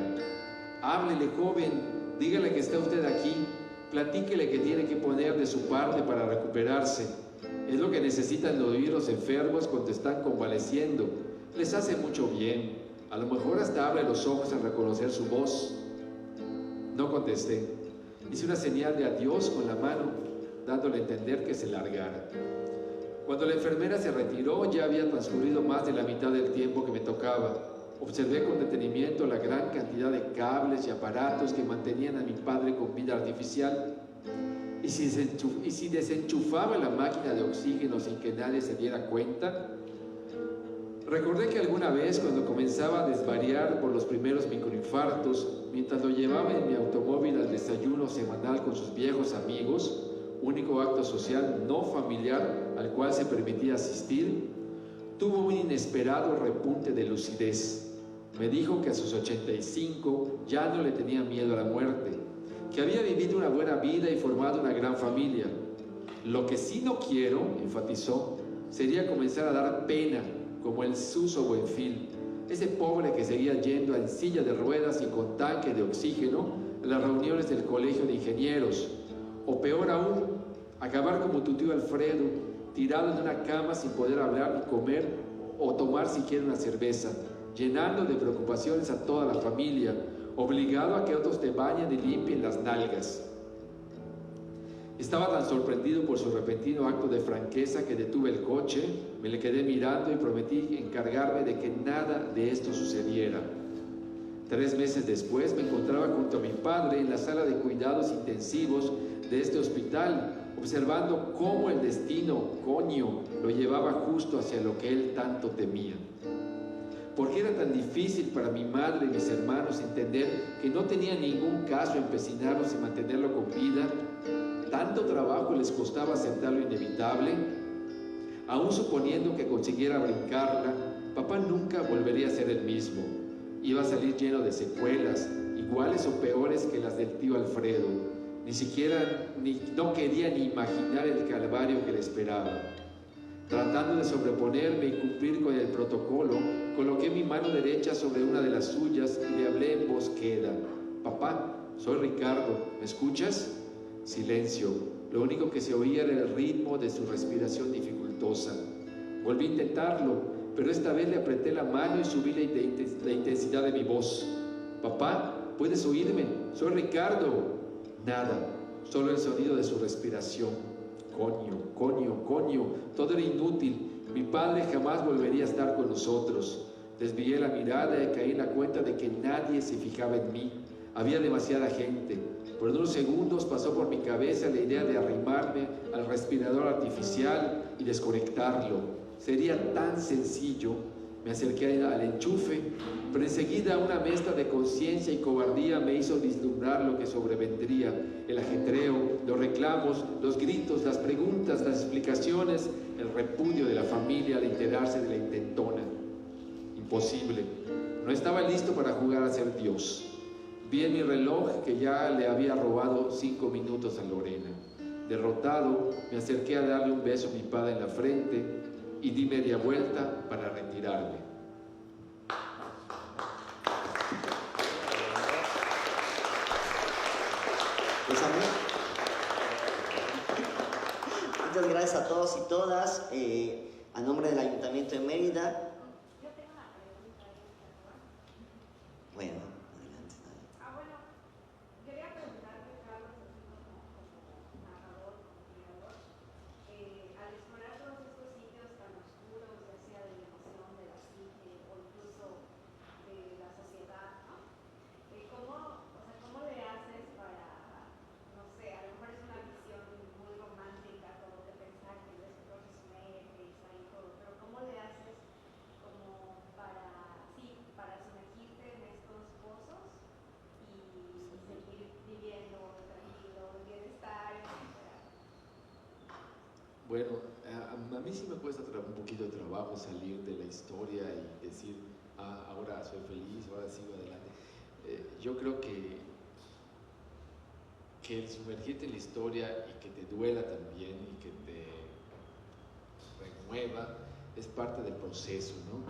Háblele, joven, dígale que está usted aquí, platíquele que tiene que poner de su parte para recuperarse. Es lo que necesitan oír los enfermos cuando están convaleciendo. Les hace mucho bien. A lo mejor hasta abre los ojos al reconocer su voz. No contesté. Hice una señal de adiós con la mano, dándole a entender que se largara. Cuando la enfermera se retiró, ya había transcurrido más de la mitad del tiempo que me tocaba. Observé con detenimiento la gran cantidad de cables y aparatos que mantenían a mi padre con vida artificial. ¿Y si desenchufaba la máquina de oxígeno sin que nadie se diera cuenta? Recordé que alguna vez, cuando comenzaba a desvariar por los primeros microinfartos, mientras lo llevaba en mi automóvil al desayuno semanal con sus viejos amigos, único acto social no familiar al cual se permitía asistir, tuvo un inesperado repunte de lucidez. Me dijo que a sus 85 ya no le tenía miedo a la muerte, que había vivido una buena vida y formado una gran familia. Lo que sí no quiero, enfatizó, sería comenzar a dar pena, como el Suso Buenfil, ese pobre que seguía yendo en silla de ruedas y con tanque de oxígeno a las reuniones del colegio de ingenieros, o peor aún, acabar como tu tío Alfredo, tirado en una cama sin poder hablar ni comer o tomar siquiera una cerveza, llenando de preocupaciones a toda la familia, obligado a que otros te bañen y limpien las nalgas. Estaba tan sorprendido por su repentino acto de franqueza que detuve el coche, me le quedé mirando y prometí encargarme de que nada de esto sucediera. 3 meses después me encontraba junto a mi padre en la sala de cuidados intensivos de este hospital, observando cómo el destino, coño, lo llevaba justo hacia lo que él tanto temía. ¿Por qué era tan difícil para mi madre y mis hermanos entender que no tenía ningún caso empecinarlos y mantenerlo con vida? ¿Tanto trabajo les costaba aceptar lo inevitable? Aún suponiendo que consiguiera brincarla, papá nunca volvería a ser el mismo. Iba a salir lleno de secuelas, iguales o peores que las del tío Alfredo. No quería ni imaginar el calvario que le esperaba. Tratando de sobreponerme y cumplir con el protocolo, coloqué mi mano derecha sobre una de las suyas y le hablé en voz queda. Papá, soy Ricardo, ¿me escuchas? Silencio. Lo único que se oía era el ritmo de su respiración dificultosa. Volví a intentarlo, pero esta vez le apreté la mano y subí la intensidad de mi voz. Papá, ¿puedes oírme? Soy Ricardo. Nada, solo el sonido de su respiración. Coño, todo era inútil. Mi padre jamás volvería a estar con nosotros. Desvié la mirada y caí en la cuenta de que nadie se fijaba en mí. Había demasiada gente. Por unos segundos pasó por mi cabeza la idea de arrimarme al respirador artificial y desconectarlo. Sería tan sencillo. Me acerqué al enchufe, pero enseguida una mezcla de conciencia y cobardía me hizo vislumbrar lo que sobrevendría: el ajetreo, los reclamos, los gritos, las preguntas, las explicaciones, el repudio de la familia al enterarse de la intentona. Imposible. No estaba listo para jugar a ser Dios. Vi en mi reloj que ya le había robado 5 minutos a Lorena. Derrotado, me acerqué a darle un beso a mi padre en la frente y di media vuelta para retirarme. Pues a mí, tardes a todos y todas. A nombre del Ayuntamiento de Mérida. Yo tengo una pregunta. Bueno, adelante. Bueno, quería preguntarte, Carlos, así como narrador, como creador, al explorar todos estos sitios tan oscuros, ya sea de la emoción, de la psique o incluso de la sociedad, ¿no? ¿Cómo le haces para, no sé, a lo mejor es una visión muy romántica, como de pensar que el escritor se sumerge y está ahí todo, pero ¿cómo le haces como para sumergirte en estos pozos y seguir viviendo tranquilo, en bienestar, etcétera? Bueno, a mí sí me cuesta un poquito de trabajo salir de la historia y decir, ahora soy feliz, ahora sigo adelante. Yo creo que el sumergirte en la historia y que te duela también y que te remueva es parte del proceso, ¿no?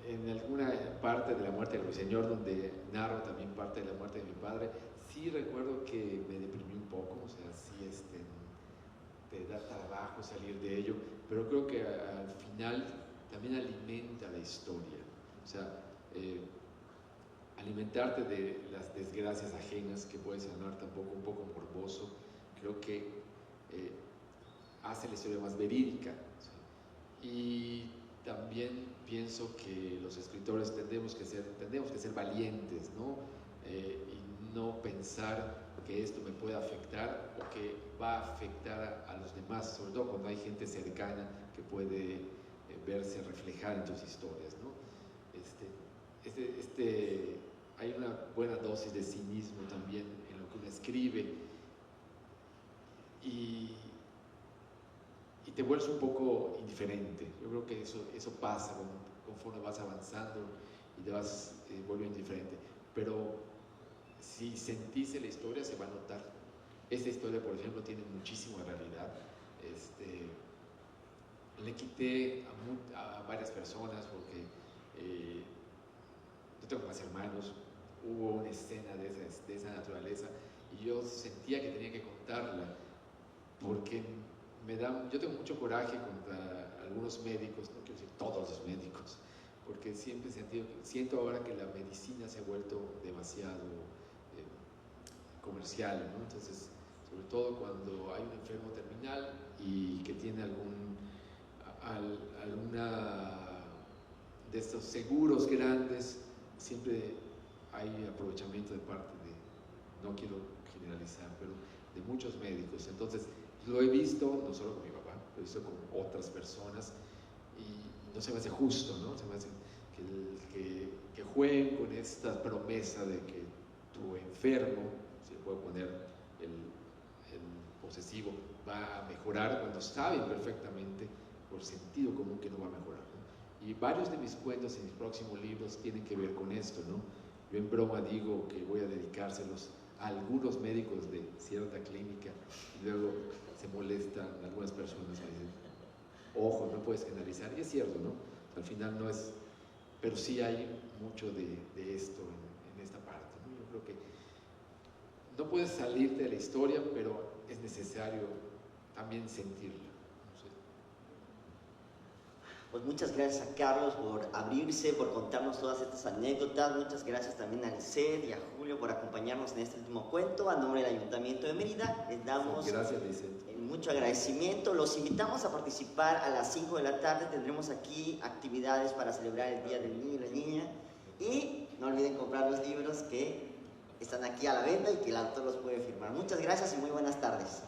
En alguna parte de la muerte del Ruiseñor, donde narro también parte de la muerte de mi padre, sí recuerdo que me deprimí un poco, o sea, sí te da trabajo salir de ello, pero creo que al final también alimenta la historia, o sea, alimentarte de las desgracias ajenas, que puede sonar tampoco un poco morboso, creo que hace la historia más verídica, ¿sí? Y también pienso que los escritores tendemos que ser valientes, ¿no? Y no pensar que esto me puede afectar o que va a afectar a los demás, sobre todo cuando hay gente cercana que puede verse reflejada en tus historias, ¿no? Hay una buena dosis de cinismo también en lo que uno escribe y te vuelves un poco indiferente. Yo creo que eso pasa conforme vas avanzando y te vas volviendo indiferente. Pero si sentís la historia, se va a notar. Esta historia, por ejemplo, tiene muchísima realidad. Le quité a varias personas porque yo tengo más hermanos. Hubo una escena de esa naturaleza y yo sentía que tenía que contarla porque yo tengo mucho coraje contra algunos médicos, no quiero decir todos los médicos, porque siempre siento ahora que la medicina se ha vuelto demasiado comercial, ¿no? Entonces, sobre todo cuando hay un enfermo terminal y que tiene alguna de estos seguros grandes, siempre hay aprovechamiento de parte no quiero generalizar, pero de muchos médicos. Entonces, lo he visto, no solo con mi papá, lo he visto con otras personas y no se me hace justo, ¿no? Se me hace que jueguen con esta promesa de que tu enfermo, si le puedo poner el posesivo, va a mejorar cuando saben perfectamente por sentido común que no va a mejorar, ¿no? Y varios de mis cuentos en mis próximos libros tienen que ver con esto, ¿no? Yo en broma digo que voy a dedicárselos a algunos médicos de cierta clínica y luego se molestan algunas personas, me dicen, ojo, no puedes generalizar, y es cierto, ¿no? Al final no es, pero sí hay mucho de esto en esta parte, ¿no? Yo creo que no puedes salirte de la historia, pero es necesario también sentirla. Pues muchas gracias a Carlos por abrirse, por contarnos todas estas anécdotas. Muchas gracias también a Lisset y a Julio por acompañarnos en este último cuento. A nombre del Ayuntamiento de Mérida les damos mucho agradecimiento. Los invitamos a participar a las 5 de la tarde. Tendremos aquí actividades para celebrar el Día del Niño y la Niña. Y no olviden comprar los libros que están aquí a la venta y que el autor los puede firmar. Muchas gracias y muy buenas tardes.